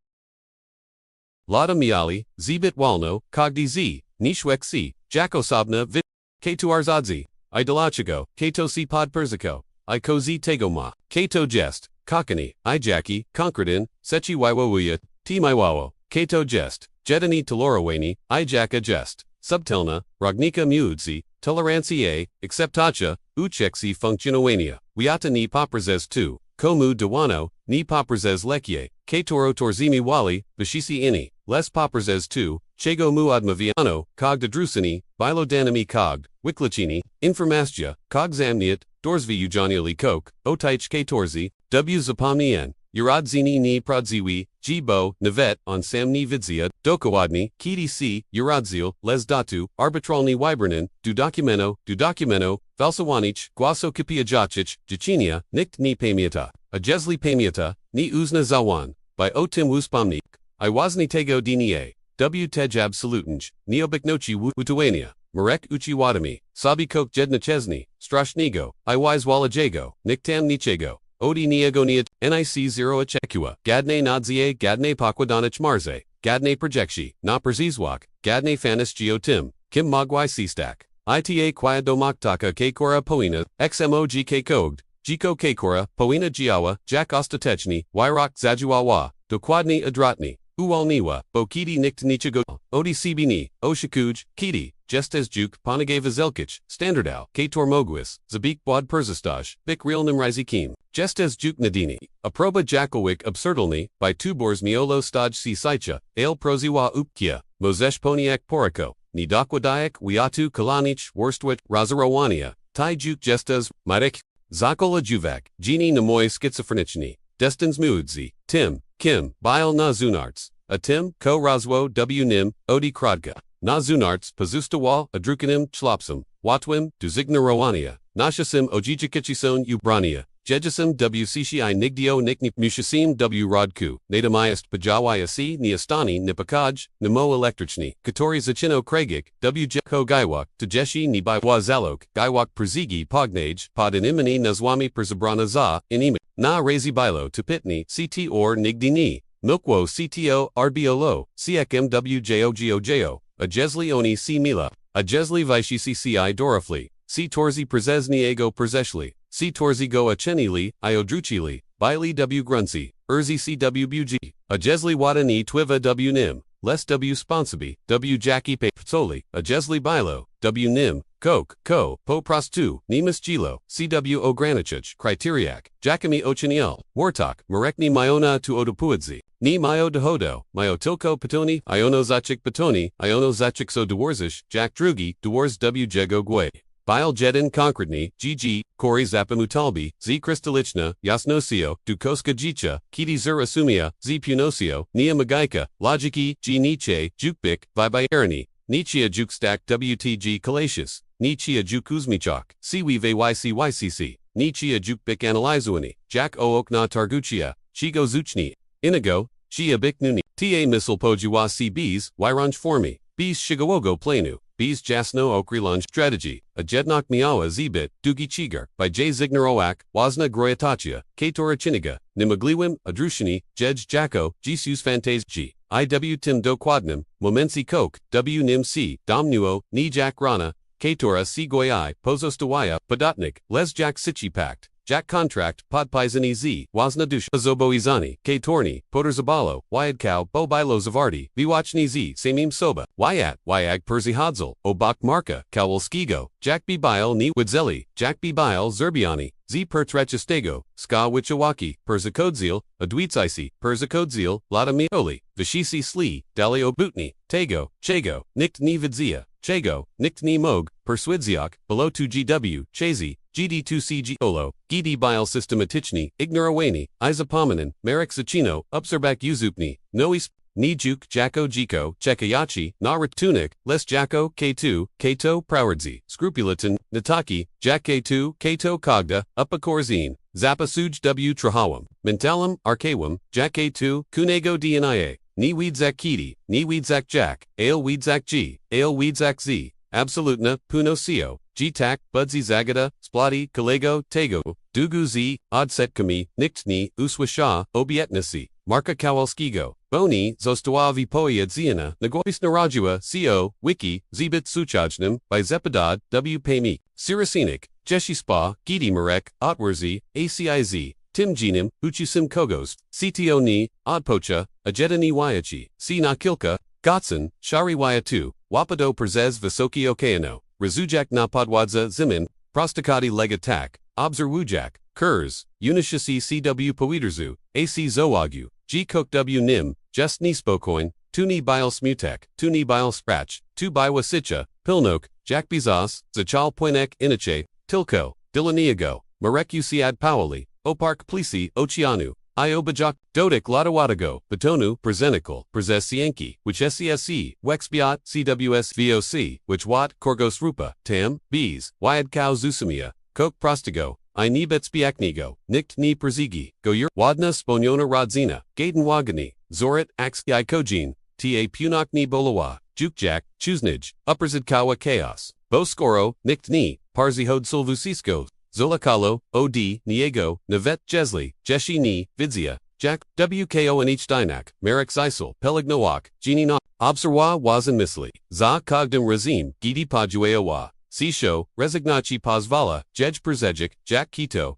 Lada miali, zibit walno, kogdi z, nishwek si, jakosobna vit, k2rzadzi, idolachigo, kato si pod persico, I kozi tegoma, kato jest, kakani, ijaki, concredin, sechi waiwawuya, ti maiwawo, kato jest, jedani taloraweni, ijaka jest, subtelna, ragnika muudzi, tolerancie, acceptacha, uchexi functionowania, wiata ni poprazes tu, komu dawano, ni poprazes lekye, katoro torzimi wali, bashisi ini, les poprazes tu, chego muadmaviano, cogd adrusini, bilodanami cogd, wiklachini, informastja, cogzamniat, dorsvi ujaniali kok, otaich katorzi, w zapomnien, uradzini ni pradziwi, jibo, navet, on samni vidzia, dokowadni, kiti si, uradzil, les datu, arbitralni wibranin, du documento, valsawanich, guaso kipiajacic, jachinia, nikt ni pamiata, ajesli pamiata, ni uzna zawan, by otim wuspomnik, I wazni tego dnie, w tej absolutinj, neobiknochi wutuania, marek uchi wadami, sabi kok jednachezni, strashnigo, I wise walajego, niktam nichego, odi niego niat, nic 0 achekua, gadne nadzie gadne pakwadanich marze, gadne projecti, na przizwak, gadne fanis geotim, kim mogwai sistak, ita quiadomaktaka kekora poina, xmog kogd, jiko kekora, poina giawa, jak ostatechni, wyrok zajuawa, dokładni adratni, uwalniwa, bokidi nikt nichigo, odi cbni, oshikuj, kiti, jestes juk, ponagava zelkich, standardau, kator mogwis, zabik bwad persistaj, bik realnim rizikim, jestes juk nadini, aproba jakolwik absurdalni, by tubors miolo staj si saicha, ale proziwa upkia, mozesh poniak poriko, ni dakwadayak, wiatu kalanich, worstwit, razarowania, tai juk jestes, marek, zakola juvak, genie namoy schizophrenichni, destins muudzi, tim, kim, bile na zunarts, atim, ko razwo w nim, odi krodka, na zunarts, pazustawal, adrukanim, chlopsum, watwim, duzignarowania, nashasim ojijikichisone ubrania, jejisim w cci nigdio nikni mushasim w rodku, nadamayast pajawayasi niastani nipakaj, nimo elektrichni, katori zachino kragik, w jeko gaiwak, tajeshi ni by wazalok, gaiwak przigi pognage, pod inimini nazwami perzabrana za, inimi, na razi bilo tupitni, ct or nigdini, milkwo cto rbiolo, cmwjogojo, ajesli oni c mila, ajesli vishisi ci dorafli, c torzi przezniego przeszli, c torzi go achenili, iodruchili, bili w grunci, urzi cw bugi, ajesli wadani twiva w nim, les w sponsabi, w jaki psoli, ajesli bilo, w nim, kok, ko, po prostu, nimus gilo, cw ogranichich, criteriak, jakami ocheniel, wartok, marekni miona tu odopuadzi, ni mio dohodo, mio tilko patoni, iono zachik patoni, iono zachik so dwarzish, jak drugi, dwars w jego gwe. Bile jedin konkretni, gg, kori zapamutalbi, z kristalichna, jasnosio, dukoska jicha, kiti zurasumia, z punosio, nia magaika, logiki, g niche, jukbik, vibayerani, nichia jukstak wtg kalatius, nichia jukuzmichok, cwycycc, nichia jukbik analyzuani, jak ook na targuchia, chigo zuchni, inigo, chia biknuni, ta misal pojuwa cbs, wyranj formi, bs shigawogo planu. Bs jasno okrilunj strategy, a jednok miawa zbit, dugi chigar, by j zignaroak, wazna groyatachia, katora chiniga, nimagliwim, adrushini, jej jako, jisus fantas g, iw tim dokwadnim, momensi kok, w nim c, domnuo, ni jak rana, katora c goyai, pozostawaya, podatnik, les jak sichi pact, jak contract, podpisani z, wazna dush, zoboizani, katorni, poterzabalo, wyadkau, bo bilo zavardi, viwachni z, samim soba, wyag perzi hodzal, obak marka, kawalskigo, jak bile ni widzeli, jak bile zerbiani, z pertrechestego, ska wichawaki, perzakodzil, adwitsaisi, perzakodzil, lada mioli, vishisi sli, dalio butni, tego, chego, nikt ni vidzia, chego, nikt ni mog, perswidziak, below 2gw, chazi, GD2CG Olo, Gidi bile systematichni, ignoraweni, izapomenin, marek zachino, upserbak uzupni, nois, ni juk jako jiko, chekayachi, na ratunik, les jako, K2, Kato prowardzi, scrupulatin, nataki, jak K2, Kato kogda, upakorzine, zappa suj w trahawam, mentalum, arkawam, jak K2, kunego dnia, ni weedzak kiti, ni weedzak jak, ale weedzak g, ale weedzak z, absolutna, punosio, G-tak, budzi zagada, splati, kolego, tego, dugu z, odsetkami, nikt uswisha, obietnicy, Marka Kowalskiego, Boni, została wypowiedzona, negójs narodziła, co, wiki, zbyt suchajnym, by zepedad, w paymi, sierocinek, jeshispa, gidi marek, otwórzy, aciz, tym jinem, uchusim kogos, cto ni, odpocha, ajedani wyachi, si na kilka, gotsen, shari wyatu, wapado przez wysoki okeano, rozujak na podłodze zimin, prostakati legatak, obserwujak, kurs, unishisi cw powiderzu, ac zoagu, g kok w nim, just ni spokoin, tu ni bile smutek, tu ni bile scratch, tu biwa sicha, pilnok, jak bizas, zachal poinek inache, tilko, dilaniago, marek usiad powali, opark plisi, oceanu, iobajak, dodik latawatago, batonu, prezenikal, prezesienki, which scsc, wexbiat, cws voc, which wat, korgos rupa, tam, bees, wyad cow zusumia, kok prostigo, I niebetspiaknigo, nikt ni przigi, goyer, wadna sponiona rodzina, gaden wagani, zorit, axi kojin, ta punokni bolawa, jukjak, chuznij, upperzidkawa chaos, boskoro, nikt ni, parzihod sulvusisko, zolakalo, od, niego, navet jesli, jeshi ni, vidzia, jak, wko and each dinak, marek zisel, pelignoak, genie na, obserwa wazan misli, za kogdem razim, gidi pajueawa. Sisho, rezignaci pozvala, jej przejik, jak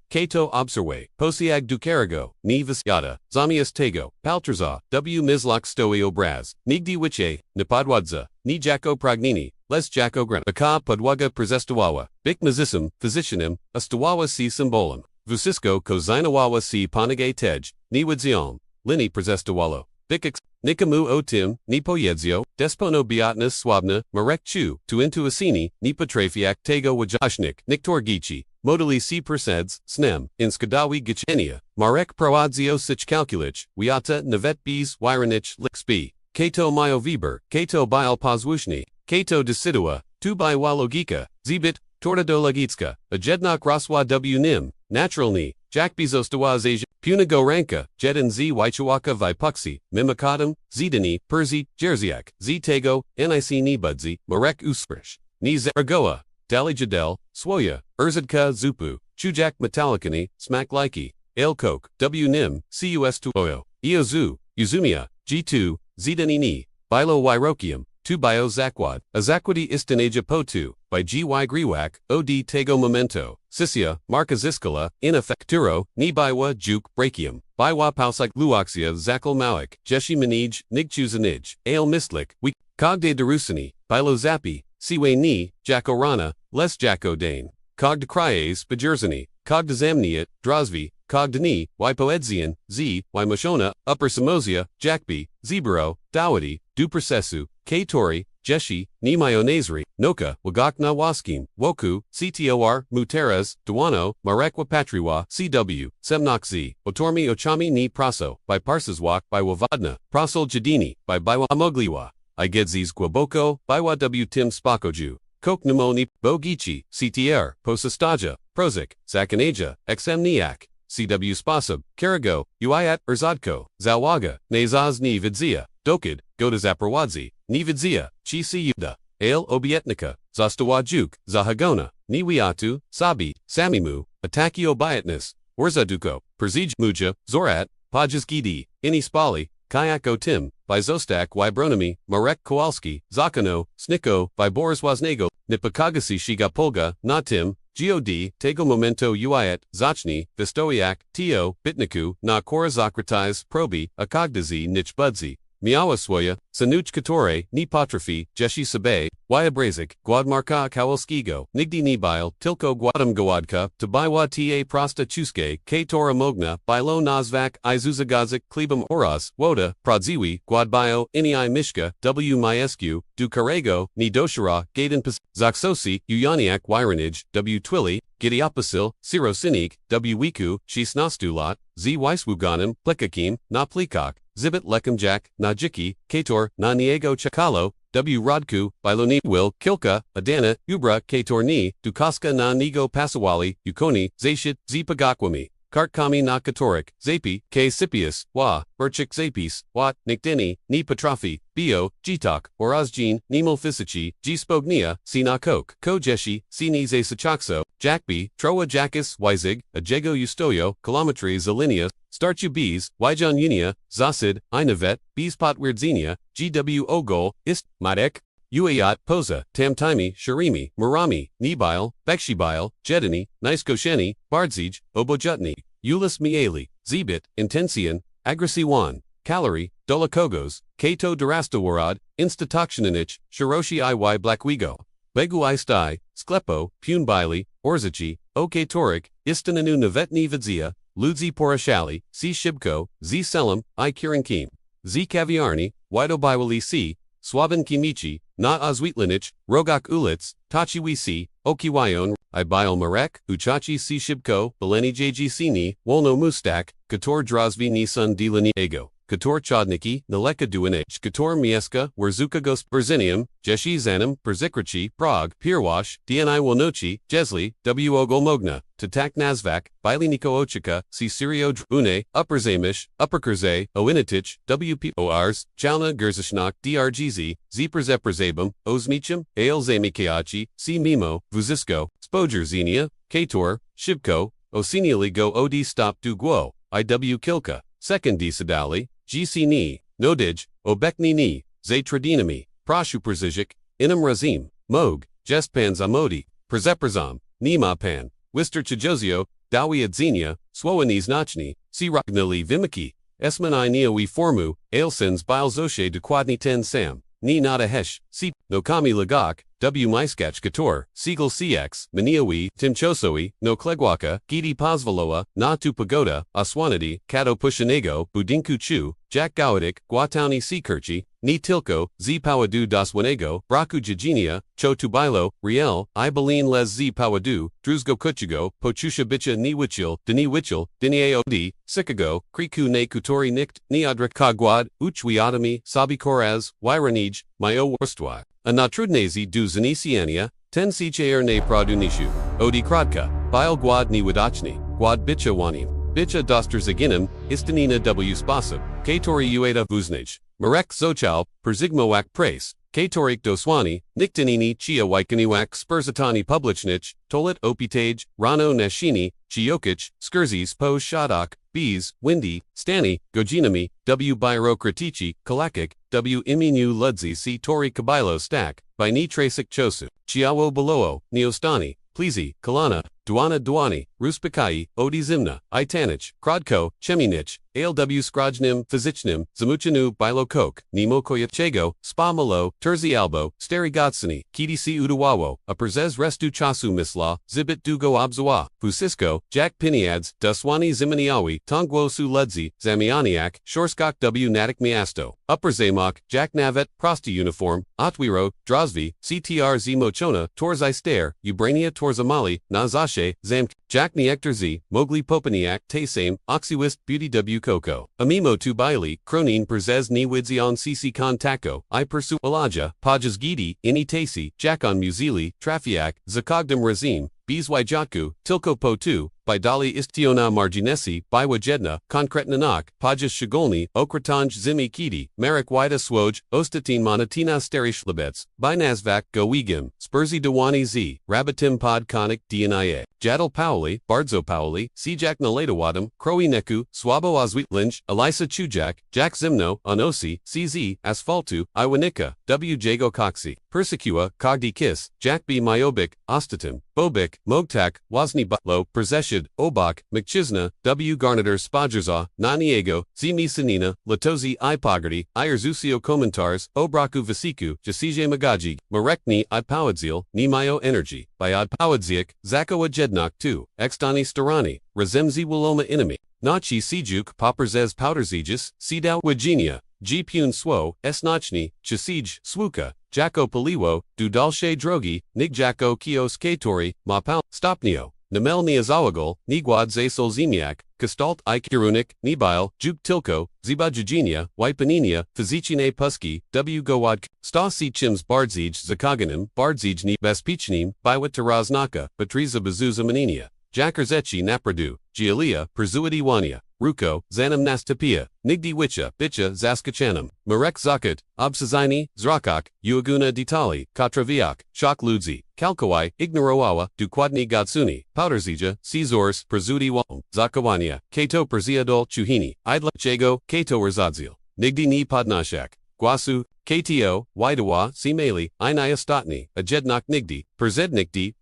Kato obserwe, posiag dukarago, ni visyata, zamiast tego, paltrza, w mislok stoi obraz, nigdy wiche, na podłodze, ni jako pragnini, les jako gran, aka podłoga przestawała, bik nazism, physicianem, astawała si symbolem, vusisko kozinawawa si panage tej, ni widzialm, lini przestawalo, bik Nikamu o tim, ni poyedzio, despono biatnas swabna, marek chu, tu intuasini, ni patrafiak tego wajashnik, niktorgici, modali si perseds, snem, in skadawi gichenia, marek proadzio sich calculich, wiata navet bis wiranich lixpi, kato myo viber, kato bil pozwushni, kato decidua, tu by walogika, zibit, tortadolagitska, ajednak roswa w nim, naturalni, jak bizostawaz asia, punago ranka, jeden z wychwaka vypuksi, mimakatum, zidani, perzi, jerziak, z tego, nic ni budzi, marek usprish, ni zaragoa, dalijadel, swoya, erzadka zupu, chujak metalikani, smak liki, ale coke, w nim, cus tuoyo, iozu, uzumia, g2, zidani ni, bilo wyrokium, tu bio zakwad, azakwadi istanaja potu, by gy griwak, od tego momento, sisia, marka ziskala, in effecturo, ni biwa juk brachium, biwa pausik luoxia zakal mawik, jeshi manij, nigchuzanij, ale mistlik, we, cogde darusani, bilo zapi, siwe ni, jakorana, les jako dane, cogde cryes, bajerzani, cogde zamniat, drozvi, cogdani, wypoedzian, z, wymoshona, upper samosia, jakbi, zebro, dawadi, du procesu, Katori, Jeshi, ni mayonnaisri, Noka, Wagakna Waskim, Woku, CTOR, Muteras, Duano, Marekwa Patriwa, CW, Semnoxi, Otormi Ochami ni Praso, by Parsaswak, by Wavadna, Prasol Jadini, by Biwa Amogliwa, Igedzis Gwaboko, Biwa W Tim Spakoju, Kok Pneumoni, Bogichi, CTR, Posastaja, Prozik, Zakanaja, Xmniak, CW Spasab, Karago, Uiat Erzadko, Zawaga, Nazaz ni Vidzia, Dokid, Goda Zaprawadzi, ni Vidzia, Chi si Yuda, Ale Obietnika, Zastawajuk, Zahagona, ni Wiatu, Sabi, Samimu, Atakio Biatnis, Orzaduko, Perzij Muja, Zorat, Pajas Gidi, Inispali, Kayako Tim, by Zostak Wybronami, Marek Kowalski, Zakano, Sniko, by Boris Waznego, Nipakagasi Shigapolga, Natim, God, Tego Momento Uiat, Zachni, Vistoiak, Tio, Bitniku, Na Korazokratiz, Probi, Akagdazi Nich Budzi, Miawa Swoya, Sanuch Katore, Ni Patrafi, Jeshi Sabe, Wyabrazik, Guadmarka Kowalskigo, Nigdi Nibil, Tilko Guadam Gwadka, Tabiwa Ta Prosta Chuske, K Tora Mogna, Bilo Nazvak, Izuzagazik, Klebam Oras, Woda, Pradziwi, Guadbio, Ini Mishka, W Myescu, Dukarego, Ni Doshara, Gaden Pas, Zaksosi, Uyaniak Wiranij, W Twili, Gidiopasil, Sirosinik, W Wiku, Shisnastulat, Z Weiswuganim, Plikakim, Na Plikak, Zibit Lekamjak, Najiki, Kator, Na Niego Chakalo, W Rodku, Biloni Will, Kilka, Adana, Ubra, Kator Ni, Dukaska Na Nigo Pasawali, Yukoni, Zashit, Zipagakwami, Kartkami na Katorik, Zapi, K. Sipius, Wa, Burchik Zapis, Wat, Niktini, Ni Patrafi, Bio, Jitok, Orazjin, Nimel Fisici, G. Spognia, Sina Kok, Ko Jeshi, Sini Sachakso, Jakbi, Troa Jakis, Wyzig, Ajego Ustoyo, Kilometri Zalinia, Starchu Bees, Wyjon Unia, Zasid, Inavet, Bees Potwirdzinia, GW Ogol, Ist, Madek, Uayat, Posa, Tamtimi, Sharimi, Murami, Nibile, Bekshibile, Jedini, Niskosheni, Bardzij, Obojutni, Ulis Mieli, Zebit, Intensian, Agresiwan, Calorie, Dolakogos, Kato Darastawarad, Instatokshinanich, Shiroshi Iy Blackwigo, Begu Istai, Sklepo, Punbili, Orzici, OK Torik, Istananu Navetni Vidzia, Ludzi Porashali, C. Shibko, Z. Selim, I. Kirinkim, Z. Kaviarni, Wido Biwali C. Swabin Kimichi, Na Ozwitlinich, Rogak Ulitz, Tachi Wisi, Okiwayon, Ibil Marek, Uchachi C. Shibko, Beleni JG Sini, Wolno Mustak, Kator Drazvi Nisun Dilani Ego, Kator Chodniki, Naleka Duanich, Kator Mieska, Werzuka Ghost Berzinium, Jeshi Zanim, Berzikrichi, Prague, Pirwash, DNI Wolnochi, Jesli, W. Ogolmogna, Tatak Nazvak, Biliniko Ochika, C. Sirio Drune, Upper Zamish, Upper Kurze, Oinitich, WPORs, Chalna Gerzishnak, DRGZ, Zeperzeprazabum, Ozmichim, Ale Zamikachi, C. Mimo, Vuzisko, Spojer Xenia, Kator, Shibko, Osiniali Go Od Stop Du Guo, IW Kilka, Second D. Sadali, GC Ni, Nodij, Obekni Ni, Zatradinami, Proshu Perzizik, Inam Razim, Mog, Jestpan Zamodi, Przeprazam, Nimapan, Wister Chajozio, Dawi Adzenia, Swoaniz Nachni, Siragnali Vimiki, Esmanai Neowi Formu, Ailsens Bilzoshe Duquadni Ten Sam, Ni Nada Hesh, Si, Nokami Lagak, W. Maiskach Kator, Siegel CX, Maniowi, Timchosoi, No Klegwaka, Gidi Pozvaloa, Na Tu Pagoda, Aswanadi, Kato Pushanego, Budinku Chu, Jack Gawadik, Guatauni Seakerchi, Ni Tilko, Z Pawadu Daswanego, Braku Jajinia, Cho Tubilo, Riel, Ibeline Les Z Pawadu, Druzgo Kuchigo, Pochusha Bicha Ni Wichil, Dini Wichil, Dini Aod, Sikago, Kriku Ne Kutori Nikt, Niadra Kagwad, Uchwiatami, Sabi Koraz, Wyranij, Mayo Worstwa, Anatrudnezi du Zanisiania, Ten Sichair Ne Pradunishu, Odi Kradka, Bile Guad Ni Wadachni, Guad Bicha Wanim, Bicha Doster Zaginam, Istanina W. Spasab, Katori Ueda Vuznij, Marek Zochal, Perzigmowak Prace, Katorik Doswani, Niktanini Chia Waikaniwak Spurzatani Publichnich, Tolit Opitage, Rano Nashini, Chiokich, Skurzis Po Shadak, Bees, Windy, Stani, Gojinami, W. Byrokratici, Kalakik, W. Iminu Ludzi C. Tori Kabilo Stack, by Ni Trasic Chosu, Chiawo Beloo, Neostani, Plizi, Kalana, Duana Duani, Ruspikai, Odi Zimna, Itanich, Krodko, Cheminich, ALW Skrajnim, Fizichnim, Zamuchinu, Bilo Kok, Nemo Koyachego, Spa Malo, Terzi Albo, Steri Gotsani, Kidisi Udawawo, A Perzez Restu Chasu Misla, Zibit Dugo Abzawa, Fusisko, Jack Piniads, Duswani Zimaniawi, Tongwo Su Ludzi, Zamianiak, Shorskok W. Natik Miasto, Upper Zamok, Jack Navet, Prosti Uniform, Otwiro, Drozvi, CTR Z Mochona, Torzai Stare, Ubrania Torzamali, Nazashe, Zamk, Jack Niekter Z, Mowgli Popaniak, Taysame, Oxywist Beauty W. Coco, Amimo Tu Baili, Kronin Perzez Ni Widzion CC Con Taco, I Persu Alaja, Pajas Gidi, Ini Tasi, Jackon Muzili, Trafiak, Zakogdam Razim, Bizwy Jatku, Tilko Po2, by Dali Istiona Marginesi, Bywa Jedna, Konkret Nanak, Pajas Shigolni, Okratanj Zimi Kidi, Marek Wida Swoj, Ostatin Monatina Sterish Libets, by Nazvak Go Wigim, Spurzy Dewani Z, Rabatim Pod Konik DNIA, Jadal Pauli, Bardzo Pauli, Sijak Naletawadam, Kroe Neku, Swabo Ozwitlinj, Elisa Chujak, Jack Zimno, Onosi, CZ, Asphaltu, Iwanika, W. Jago Coxi, Persecua, Kogdi Kiss, Jack B. Myobik, Ostatim, Bobik, Mogtak, Wozni Butlo, Przeszed, Obak, McChisna, W. Garnader Spajerza, Naniego, Zimi Sinina, Latozi I Pogarty, Ierzucio Komentars, Obraku Vasiku, Jasije Magaji, Marekni I Powadzil, Nimayo Energy, Bayad Powadziak, Zako Jednok 2, Extani Starani, Razemzi Wiloma Inami, Nachi Sijuk Popperzez Powderzegis, Sidao Wajenia, G. Pun Swo, Esnochni, Chasij, Swuka, Jako Paliwo, Dudalshe Drogi, Nigjako Kios Katori, Mapal, Stopnio, Namel Niazawagol, Niguad Zasol Zemiak, Kastalt Ike Kirunik, Nibile, Juk Tilko, Ziba Jujenia, Wipaninia, Fizichine Puski, W. Gowad, Stasi Chims Bardzij Zakaganim, Bardzij Ni Bespichnim, Biwat Taraznaka, Batriza Bazuza Maninia. Jakarzeci napradu, Gialia, Perzuidiwania, Ruko, Zanam nastapia, Nigdi Wicha, Bicha Zaskachanam, Marek Zakat, Obsazini, Zrakak, Uaguna Ditali, Katraviak, Shak Ludzi, Kalkawai, Ignorowawa, Dukwadni Gatsuni, Powderzija, Czors, Perzudiwam, Zakawania, Kato Perziadol Chuhini, Idla, Czego, Kato Erzadzil, Nigdi ni Podnashak, Gwasu, KTO, Widawa, Simali, Inayastatni, Ajednak Nigdi, Perzednikdi,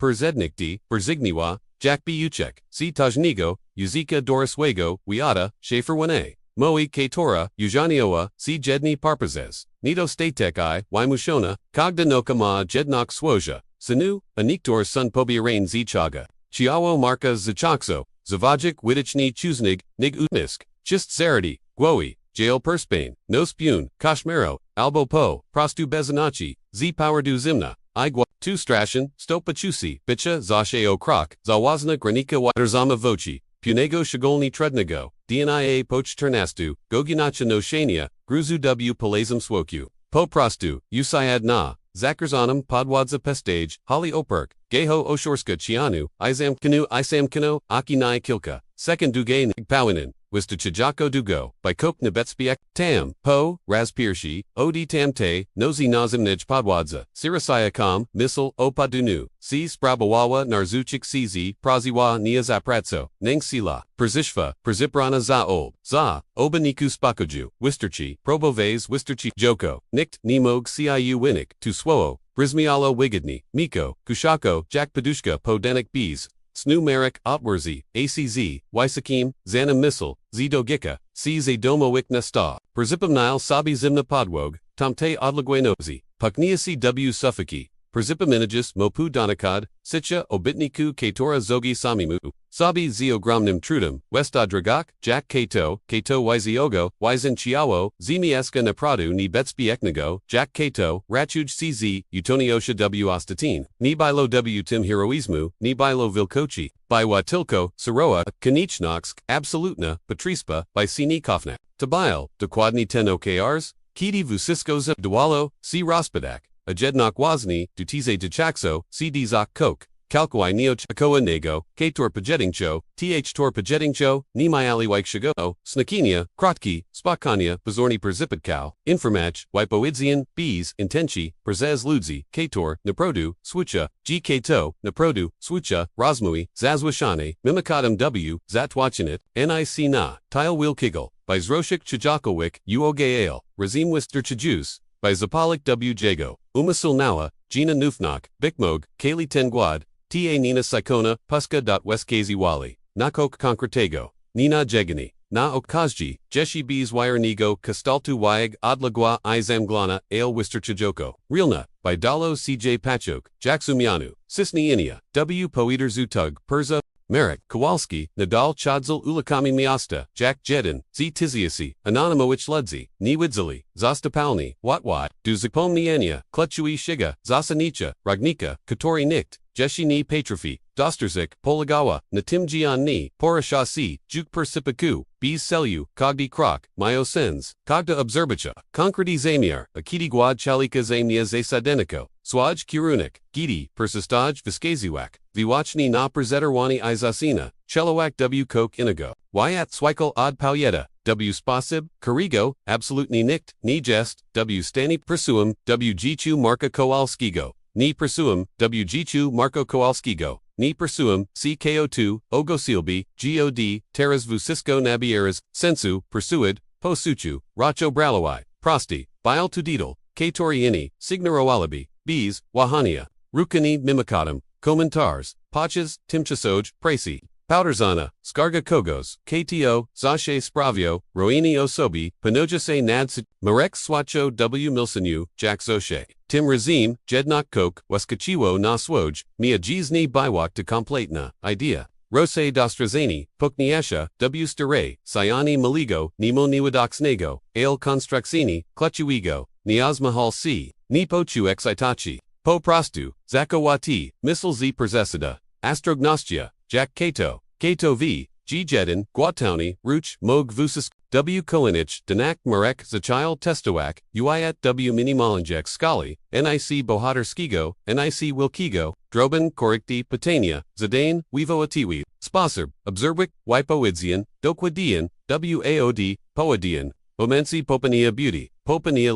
Perzigniwa, Jack B. Uchek, C. Tajnigo, Uzika Doriswego, Wiata, Schaefer Wane, Moi Katora, Ujanioa, C. Jedni Parpazes, Nito Statek I, Wymushona, Kogda Noka Ma Jednok Swoja, Sanu, Aniktor Sun Pobiarain Zichaga, Chiawo Marka Zichakso, Zavajik Widichni Chuznig, Nig Utnisk, Chist Zaradi, Gwowi, Jail Perspain, No Spune, Kashmero, Albo Po, Prostu Bezanachi, Z Power du Zimna, Igwa, Tu Strashen, Stopachusi, Bicha, Zasheo Krok, Zawazna Granika Waterzama Vochi, Punego Shigolni Trudnego, DNIA Poch Ternastu, Goginacha no Shania, Gruzu W Palazam Swoku, Po Prostu, Usayad Na, Zakarzanam Podłodze Pestage, Holly Operk, Geho Oshorska Chianu, Isam Kano, Aki Nai Kilka, Second Duge Nig Pawinin, Wista Chijako Dugo, by Kok Nebetspiek, Tam, Po, Razpirshi, Odi Tamte, Nozi Nazimnij Podłodze, Sirasayakam, Missile, Opadunu, C. Sprabawawa Narzuchik CZ, Praziwa Nia Zapratso, Nang Sila, Przishva, Prziprana Za Olb, Za, Obaniku Spakoju, Wisterchi, Probovez Wisterchi, Joko, Nikt, Nimog Ciu Winik, Tuswo, Brizmialo Wigadni, Miko, Kushako, Jack Padushka Podenik Bees, Snu Marek, Otwerzi, ACZ, Wysakim, Zana Missile, Zidogika, C. Zadomowik Nesta, Przipam Nile Sabi Zimna Podwog, Tamte Odlagwenozi, Pukniasi W. Suffaki, Przipaminigus Mopu Donakad, Sitcha Obitniku Katora Zogi Samimu, Sabi Ziogramnim Trudum, Westadragak, Jack Kato, Wyziogo, Wyzin Chiawo, Zimieska Napradu Ni Betspieknago, Jack Kato, Rachuj CZ, Utoniosha W. Ostatine, Ni Bilo W. Tim Heroismu, Ni Bilo Vilkochi, by Watilko, Saroa, Kanichnox, Absolutna, Patrispa, by Sini Kofnak, Tabil, Dokładni Ten OKRs, Kidi Vusiskoza, Dualo, C. Rospadak, Ajednok Wazni, Dutize Dechakso, C. Dzok Kok, Kalkwai Neochakoa Nego, Kator Pajedingcho, Th Tor Pajedingcho, Nimayali Shigo, Snakinia, Krotki, Spakania, Bazorni Perzipitkau, Informach, Wipoidzian, Bees, Intenchi, Perzez Ludzi, Kator, Naprodu, Swucha, G. Kato, Naprodu, Swucha, Rosmui, Zazwashane, Mimikadam W, Zatwachinit, Nic Na, Tile Wheel Kigel, by Zroshik Chijakowik, Uogael, Razim Wister Chijus, by Zapalik W. Jago, Umasul Nawa, Gina Nufnak, Bikmog, Kaylee Tenguad, Ta Nina Sikona, Puska.Westkazi Wali, Nakok Concretego, Nina Jegani, Na Okazji, Jeshi Bees Wirenigo, Kastaltu Wyag, Odlagwa, Izamglana, Ale Wister Chijoko, Realna, by Dalo CJ Pachok, Jaksumianu, Sisni Inia, W. Poeter Zutug, Perza, Marek, Kowalski, Nadal Chadzal Ulakami Miasta, Jack Jedin, Z. Tiziasi, Anonymowicz Ludzi, Niwidzali, Zostapalni, Watwat, Duzipom Nienia, Klechui Shiga, Zasanicha, Ragnika, Katori Nikt, Jeshi Ni Patrofi, Dosterzik, Polagawa, Natimjian Ni, Porashasi, Juk Persipaku, Bees Selu, Kogdi Krok, Myo Sens, Kogda Obserbacha, Konkreti Zamiar, Akiti Guad Chalika Zamnia Zasadenico, Swaj Kirunik, Gidi, Persistaj Viskaziwak, Viwachni na Perzeterwani Izasina, Chelowak W. Coke Inigo, Wyat Swikal Od Palyeta, W. Spasib, Karigo, Absolutni Nikt, Ni Jest, W. Stani Pursuum, W. Gichu Marka Kowalskigo, Ni Pursuum, W. Gichu Marko Kowalskigo, Ni Pursuum, CKO2, Ogosilbi, God, Teras Vusisko Nabieras, Sensu, Pursuid, Posuchu, Racho Bralawai, Prosti, Bile Tudidal, Katori Ini, Signaro Alibi, Bees, Wahania, Rukani Mimikadam, Kommentars, Pachas, Timchasoj, Presi, Powderzana, Skarga Kogos, KTO, Zashe Spravio, Roini Osobi, Panojase Nadsit, Marek Swacho W. Milsenu, Jack Zoshe, Tim Razim, Jednok Kok, Weskachiwo na Swoj, Mia Jizni Biwak to Kompletna, Idea, Rose Dostrazani, Pukniasha, W. Stare, Sayani Maligo, Nemo Niwadoxnego, Ale Construxini, Klechuigo, Niazmahal C, Nipochu Exitachi, Po Prostu, Zakowati, Missile Z Perzesida, Astrognostia, Jack Kato, Kato V, G. Jedin, Guatauni, Ruch, Mog Vusis, W. Kolinich, Danak Marek, Zachil Testowak, Uiat W. Minimalinjek Skali, NIC Bohader Skigo, NIC Wilkigo, Droben, Korikti, Patania, Zidane, Wevo Atiwi, Spasser, Obserwick, Wipoidzian, Dokwadian, WAOD, Poadian, Omensi Popania Beauty, Popania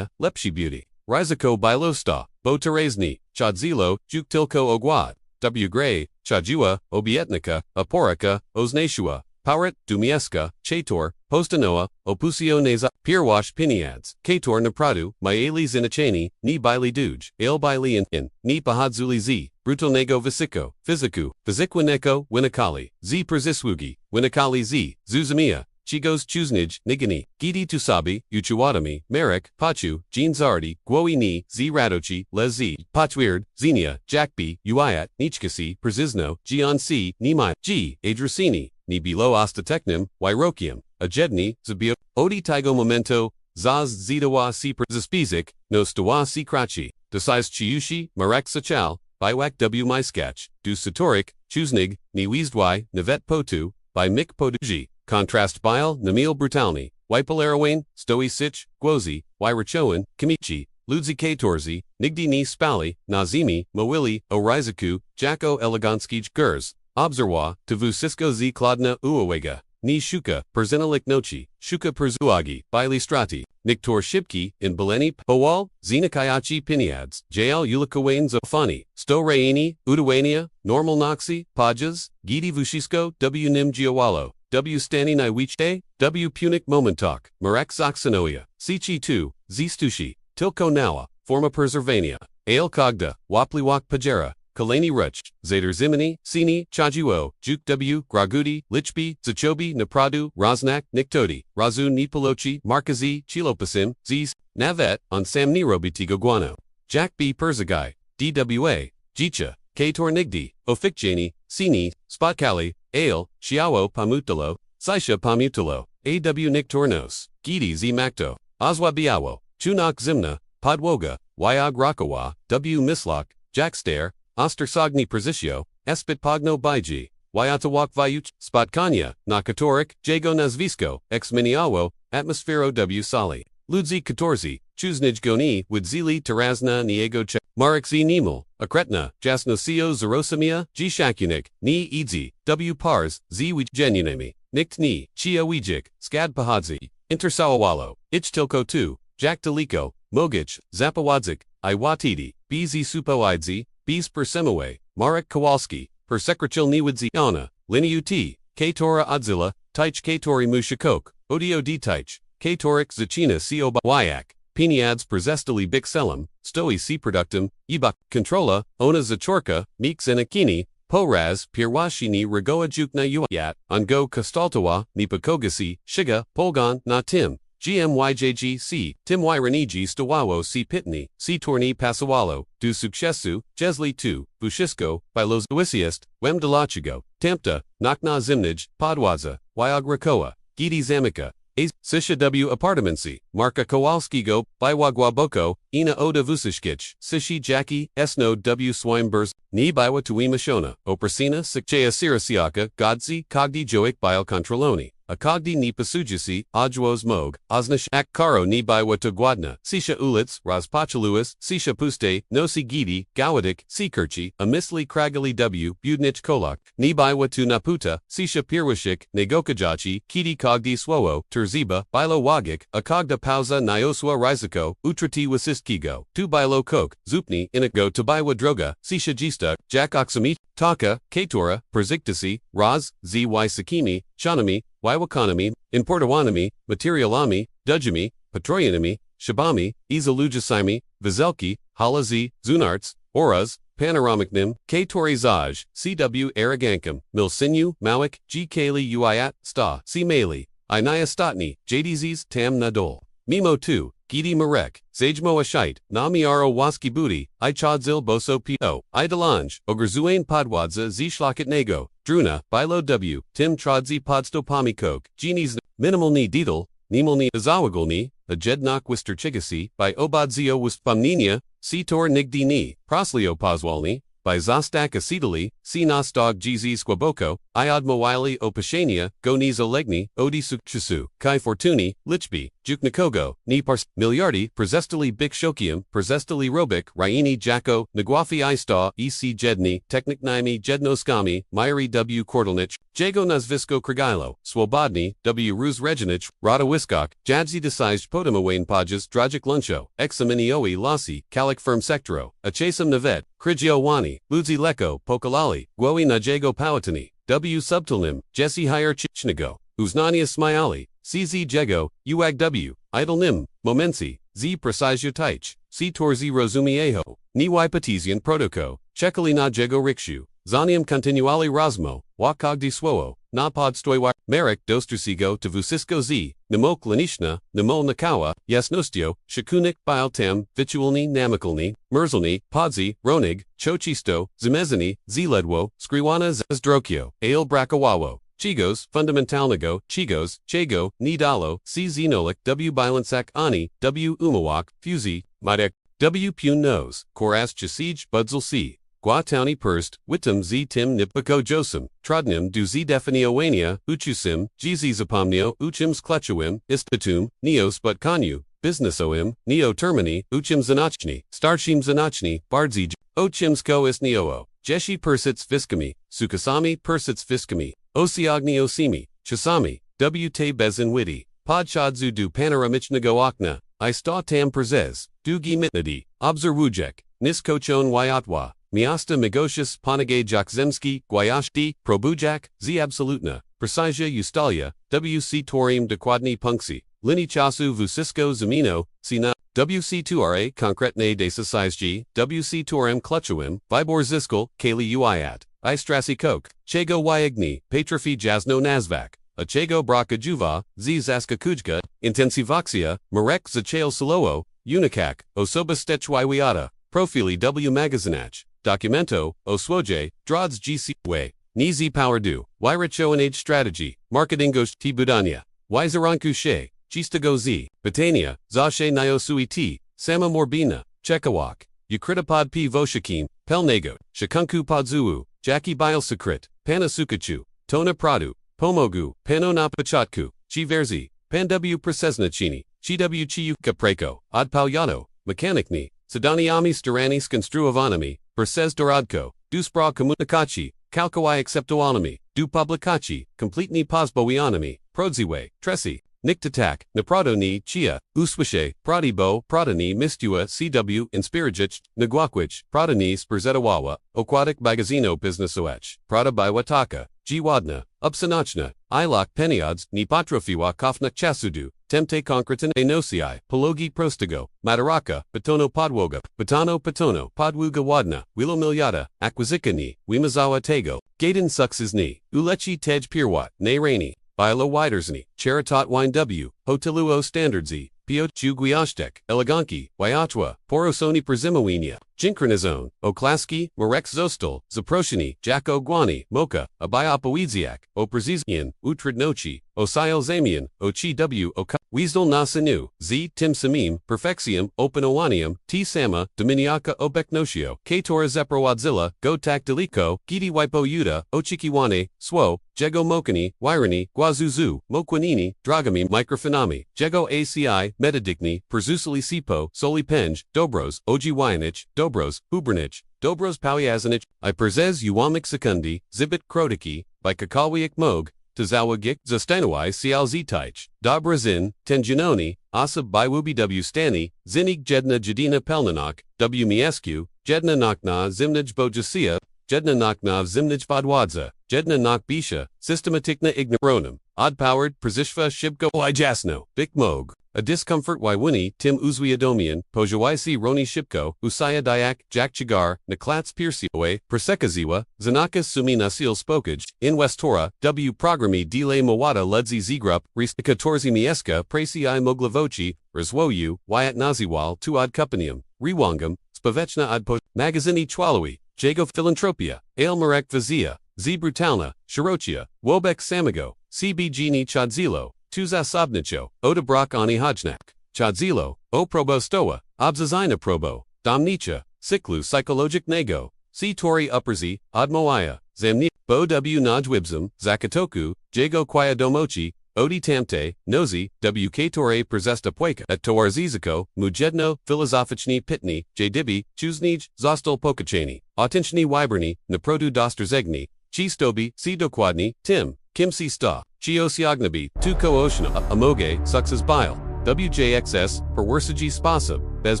Lepshi Beauty, Riziko Bilosta, Bo Terezni, Chadzilo, Juktilko Ogwad, W. Gray, Chajua, Obietnika, Aporica, Oznashua, Pauret, Dumieska, Chator, Postanoa, Opusio Neza, Pirwash Piniads, Kator Napradu, Maeli Zinachani, Ni Baili Duj, Ale Baili in, Ni Pahadzuli Z, Brutalnego Visico, Fiziku, Fizikwineko, Winakali, Z Persiswugi, Winakali Z, Zuzamia, Chigos Chuznij, Nigani, Gidi Tusabi, Uchuwadami, Merek, Pachu, Jean Zardi, Gwoi Ni, Z Radochi, Les Z, Pachweird, Xenia, Jackby, Uiat, Nichkasi, Persizno, Gian C, Nimai, G, Adrusini, Ni Bilo Ostateknim, Wyrokium, Ajedni, Zabio, Odi Tigo Momento, Zaz Zidawa Si Zaspizik, No Stawa Si Krachi, Desais Chiushi, Marek Sachal, Biwak W. Myskach, Du Satorik, Chuznig, Ni Wizdwy, Navet Potu, by Mik Poduji. Contrast Bile, Namil Brutalni, Wipalarawayne, Stoi Sich, Gwozi, Wyrachowan, Kamichi, Ludzi Katorzi, Nigdi Ni Spali, Nazimi, Mowili, Orizaku, Jacko Eleganskij Gers, Obserwa, Tavu Cisco Z Kladna Uawega, Ni Shuka, Perzinalik Nochi, Shuka Perzuagi, Baili Strati, Niktor Shibki, in Beleni, Powal, Zinakayachi Piniads, JL Ulikawain Zofani, Sto Raini, Udawania, Normal Noxi, Pajas, Gidi Vushisko, W Nim Giawalo. W. Stani Naiwichte, W. Punic Momentok, Marek Zaksanoia, Sichi 2, Z. Stushi, Tilko Nawa, Forma Preservania, Ale Kogda, Wapliwak Pajera, Kalani Ruch, Zader Zimini, Sini, Chajuo, Juk W. Gragudi, Lichbi, Zachobi, Napradu, Raznak, Niktodi, Razu Nipolochi, Markazi, Chilopasim, Zis, Navet, on Sam Nirobitigo Guano, Jack B. Perzagai, DWA, Jicha, Kator Nigdi, Ofikjani, Sini, Spotkali, Ale, Xiao Pamutalo, Saisha Pamutalo, AW Niktornos, Gidi Z Makto, Azwa Biawo, Chunak Zimna, Podwoga, Wyog Rakawa, W Mislok, Jackstare, Ostersogni Prezisio, Espit Pogno Baiji, Wyatawak Vyuch, Spotkanya, Nakatorik, Jago Nazvisko, Ex Miniawo, Atmosfero W Sali, Ludzi Katorzi, Chuznij Goni, Widzili Tarazna Niego Che, Marek Z Nimel, Akretna, Jasnosio Zarosamia, G Shakunik, Ni Idzi, W Pars, Z Wij Genunemi, Nikt Ni, Chia Wijik, Skad Pahadzi, Intersawawalo, Ichtilko 2, Jack Deliko, Mogich, Zapawadzik, Iwatidi, BZ Supoidzi, Bs Persemowe, Marek Kowalski, Persekrachil Niwidzi Ana, Liniut, Katora Odzilla, Taich Katori Mushakok, Odio D Taich, Katorik Zachina Co Wyak, Piniads Prezestali Bixelam, Stoi C Productum, Ibak, Controla, Ona Zachorka, Meek Zenakini, Poraz, Pirwashini Rigoa Jukna Uayat, Ongo Kostaltawa, Nipakogasi, Shiga, Polgon, Na Tim, GMYJGC, Tim Yraniji Stawawo C Pitni, C Torni Pasawalo, Du Sukcesu, Jesli 2, Bushisko, Bilos Wisiest, Wem Delachigo, Tamta, Nakna Zimnij, Podłodze, Wyog Rakoa, Gidi Zamika, A. Sisha W. Apartamency, Marka Kowalskigo, Biwagwa Boko, Ina Oda Vusishkich, Sishi Jackie, Esno W. Swinebers, Ni Biwa Tuima Shona, Oprasina Sikchea Sirasiaka, Godzi, Kogdi Joik Bio Controloni, Akogdi Ni Pasujisi, Ajwos Mog, Oznash Ak Karo Ni Biwa Tugwadna, Sisha Ulitz, Razpachaluis, Sisha Puste, Nosi Gidi, Gawadik, Sikerchi, Amisli Kragali W. Budnich Kolak, Ni Biwa Tu Naputa, Sisha Pirwashik, Negokajachi, Kidi Kogdi Swowo, Terziba, Bilo Wagik, Akogda Pauza Nioswa Riziko, Utrati Wasistkigo, Tu Bilo Kok, Zupni, Inago Tabiwa Droga, Sisha Gista, Jack Oksami, Taka, Katora, Perziktasi, Raz, Zy Sakimi, Shanami, Wywakanami, Importawanami, Materialami, Dujami, Petroyanami, Shabami, Izalujasimi, Vizelki, Halazi, Zunarts, Oras, Panoramicnim, Katori Zaj, CW Aragankam, Milsinu, Mawik, G. Kali Uiat, Sta, C. Mali, Inaya Statni, JDZs, Tam Nadol, Mimo 2, Gidi Marek, Zajmo Ashite, Namiaro Waski Booty, Ichadzil Boso P.O., Idalange, Ogurzuane Podłodze Z Shlakit Nego, Druna, Bilo W, Tim Trodzi Podstopami Coke, Genies, Minimal Ni Didal, Nimal Ni Azawagul Ajednok Wister Chigasi, by Obadzio Wispamninia, Sitor Nigdi Ni, Proslio Pozwalni, by Zostak Acetali, C Nostog GZ Squaboko, I odmowili opasienia, go ni zalegni, odi sukcesu, kai fortuni, lichbi, juknikogo, ni pars, miliardi, prezestali bikshokium, prezestali robik, raini jako, nagwafi ista, ec jedni, techniknimi jednoskami, myri w kordalnich, jego nazwisko krigilo, swobodni, w ruz reginich, rada wiskok, jadzi desized podamowain podges drajik luncho, examiniowi lasi, kalik firm sectoro, achasam navet, krigio wani, ludzi leko, pokalali, gwowi na jego pałatani, w subtilnim, jesse higher chichnigo, uznania smiali, cz jego, uag w, idolnim, momensi, z precisio taich, c torzi rozumiejo, ni patisian protoko, chekali na jego rikshu, zanium continuali rasmo, wakogdi swoo, na podstoi merek dostrasigo to vusisko z, nimok lanishna, nimol nakawa, jasnostio, shakunik biltam, vitualni namikalni, merzalni, podzi, ronig, chochisto, zimezani, zledwo, skriwana zdrokio, ale brakawawo. Chigos, fundamentalnego, chigos, chego, ni dalo, c zenolik, w bilansak ani, w umawak, fuzi, madek, w pun nose, koras chasij, budzal c. Guatauni perst, witum z tim nipako josum, trodnim du z definiowania, uchusim, gz zapomnio, uchims klechuim, istpatum, neos but konyu, businessoim, neo termini, uchim zanochni, starshim zanochni, bardzij, ochimsko is neoo, jeshi persits fiskami, sukasami persits fiskami, osiogni osimi, chasami, w te bezin witty, podchodzu du panoramichnego okna, I sta tam przez, dugi mitnadi, obserwujek, niskochon wyatwa. Miasta Migosius Ponegay Jakzemski, Guayashti, Probujak, Z absolutna, Precisja Ustalia, WC Torium dokładni Punksi, Lini Chasu Vusisko Zamino, Sina, WC2RA Konkretne Desasizg, WC Torem Kluchuim, Vibor Ziskal, Kali Uiat, Istrasi Kok, Chego Wyagni, Patrofi Jasno Nazvak, Achego Braka Juva, Z Zaska Kujka, Intensivoxia, Marek Zachail Salowo, Unikak, Osoba Stechwiata, Profili W Magazinach. Documento, Oswoje, Drods GC Way, Nizi Power Do, Wyricho and Age Strategy, Marketingos T Budania, Wyzeranku She, Chistago Z, Batania, Zashe Nyosui T, Sama Morbina, Chekawak, Ukritapod P Voshakim, Pelnego, Shakunku Podzuu, Jackie Bilesecret, Panasukachu, Tona Pradu, Pomogu, Panona Pachatku, Chiverzi, Panw Presesnachini, Chiw Chiu Capreco, Odpalyano, Mechanicni, Sadaniami Starani Skonstruovanami, Perses Doradko, Duspra Komunikachi, Kalkawai Acceptoanami, Du Publicachi, Completni Pozboianami, Prodziwe, Tresi, Niktatak, Naprado ni Chia, Uswishe, Pradibo, Pradani Mistua CW Inspirajich, Nagwakwich, Pradani Sperzetawawa, Aquatic Bagazino Businessoech, Prada Biwataka, Jiwadna, Upsanachna, Ilok Peniods, Ni Patrofiwa Kofna Chasudu, Temte Konkretan Enosii, Pologi Prostigo, Madaraka, Batono Podwoga, Batano Patono, Podwuga Wadna, Wilo Milyata, Akwazika ni, Wimazawa Tego, Gaden Suxes ni, Ulechi Tej Pirwat, Ne Raini, Bilo Widersni, Cheritot Wine W, Hoteluo Standardzi, Piot Guiashtek, Eleganki, Wyatwa, Porosoni Przymowenia, Jinkronizone, Oklaski, Marek Zostal, Zaproshini, Jako Guani, Moka, Abiapowidziak, Oprzizian, Utridnochi, Osil Zamian, Ochi W. Oka, Weasel Nasanu, Z. Tim Samim, Perfexium, Openowanium, T. Sama, Dominiaka Obeknotio, Katora Zeprowadzilla, Gotak Deliko, Gidi Wipo Yuda, Ochikiwane, Swo, Jego Mokani, Wyrani, Guazuzu, Mokwanini, Dragami, Microfinami, Jego ACI, Metadikni, Perzusali Sipo, Soli Penj, Dobros, Oji Wyanich, Dobros, Hubernich, Dobros Powiazanich, I Perzez Uwamik Sekundi, Zibit Krotiki, by Kakawiak Mog, Tazawagik, Zastanawai Cialz Taich, Dobrazin, Tenjanoni, Asab Biwubi W Stani, Zinig Jedna Jadina Pelnanok, W Miescu, Jedna Nakna Zimnij Bojasia, Jedna Nakna Zimnij Podłodze, Jedna Nok Bisha, Systematikna Ignoronum, Odd-powered, Przishva Shibko Ijasno, Bik Mog, a discomfort Wywini, Tim Uzwiadomian, Pojawaisi Roni Shibko, Usaya Dyak, Jack Chigar, Naklats Piersiowe, Persekaziwa, Zanakas Sumina Seal Spokage, in Westora, W Programi Dile Mawada Ludzi Zgrup, Ristika Torzi Mieska, Prasi I Moglavochi, Rizwoyu, Wyatt Naziwal, Tuad Kupanium, Rewangam, Spavechna Adpo, Magazini Chwalawi, Jago Philanthropia, Ale Marek Vazia, Z Brutalna, Shirochia, Wobek Samigo, CBGini Chadzilo, Tuza Sobnicho, Odabrak Ani Hajnak, Chadzilo, O Probo Stoa, Obzazina Probo, Domnicha, Siklu Psychologic Nego, C Tori Upperzi, Admoaya, Zamni, bo w najwibzum, zakatoku, czego domochi, odi tamte, nosi, w które przez pojka, et towarzyszyko, mujedno, filozoficzny pitni, jdybi, chuznij, został pokachani, autentyczny wybrani, naprodu dostrzegni, ci stobi, si dokładni, tym, kim si sta, ci osiągnabi, tu kooshna, amoge, sukces bile, wjxs, perwersygi sposób, bez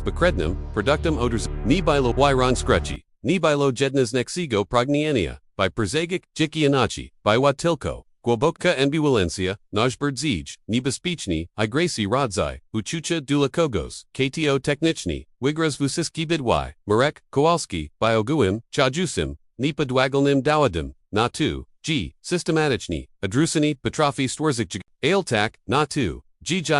bekrednym, produktem odrzucony, ni bilo wyron skrechi, ni bilo jednaznexigo prognienia, by przegik, dziki inachi, by watilko, głęboka ambiwalencja, najbardziej, niebezpieczny, I gracie rodzaj, uczucia dla kogoś, kto techniczny, wygryz wusiski bidwy, Marek, Kowalski, by ogółem, chajusim, ni podłagalnym dowodem, na tu, systematyczny, odrzucony, potrafi stworzyć, ailtak, na tu,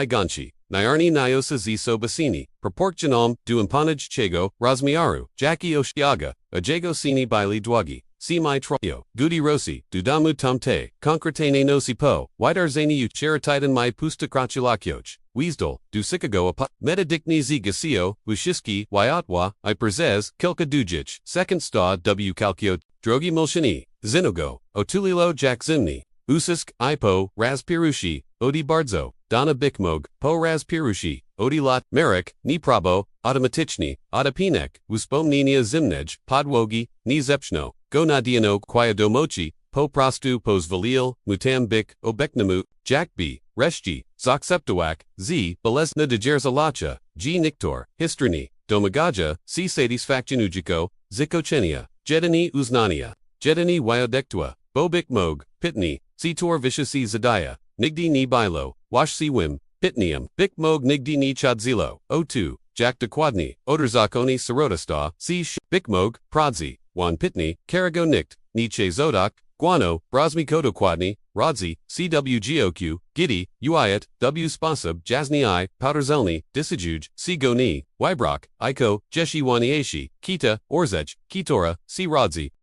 gonchi, Nyarni Nyosa Ziso Basini, proportionom, du imponage czego, rozmiaru, Jackie Oshiaga, Ajego Sini Baili Dwagi, Si Mai Troyo, Gudi Rosi, Dudamu Tamte, Konkretane Nosi Po, Widarzani Ucheratitan Mai Pusta Krachulakyoch, Weasdal, Du Sikago Apa, Metadikni Zigasio, Wushiski, Wyatwa, I Prezes, Kilka Dujich, Second Sta W Kalkyo, Drogi Mulshani, Zinogo, Otulilo Jack Zimni, Usisk, Ipo, Razpirushi, Odi Bardzo, Donna Bikmog, Po Razpirushi, Odi Lot, Merrick, Ni Prabo, Automatichni, Autopinek, Uspomninia Zimnej, Podłogi, Ni Zepchno, Go Nadiano, Domochi, Po Prostu Pos Valil, Mutambik, Obeknamu, Jack B, Reshji, Zakseptawak, Z, Belesna de Jerzalacha, G Niktor, Histrani, Domagaja, C Satisfactionujiko, Zikochenia, Jedani Uznania, Jedani Wyodektua, Bobik Mog, Pitni, C Tor Vishasi Zadaya, Nigdi Ni Bilo, Wash Si Wim, Pitnium, Bik Mog Nigdi Ni Chadzilo, O2, Jack Dekwadni, Oderzakoni Sierota C Bik Mog, Pradzi, Juan Pitni, Karago Nikt, Nietzsche Zodak, Guano, Brosmi Kodokwadni, Rodzi, CWGOQ, Giddy, Uiat, W Spasab, Jasni I, Powderzelni, Disijuj, C Goni, Wybrock, Iko, Jeshi Wanieshi, Kita, Orzech, Kitora, C Rodzi,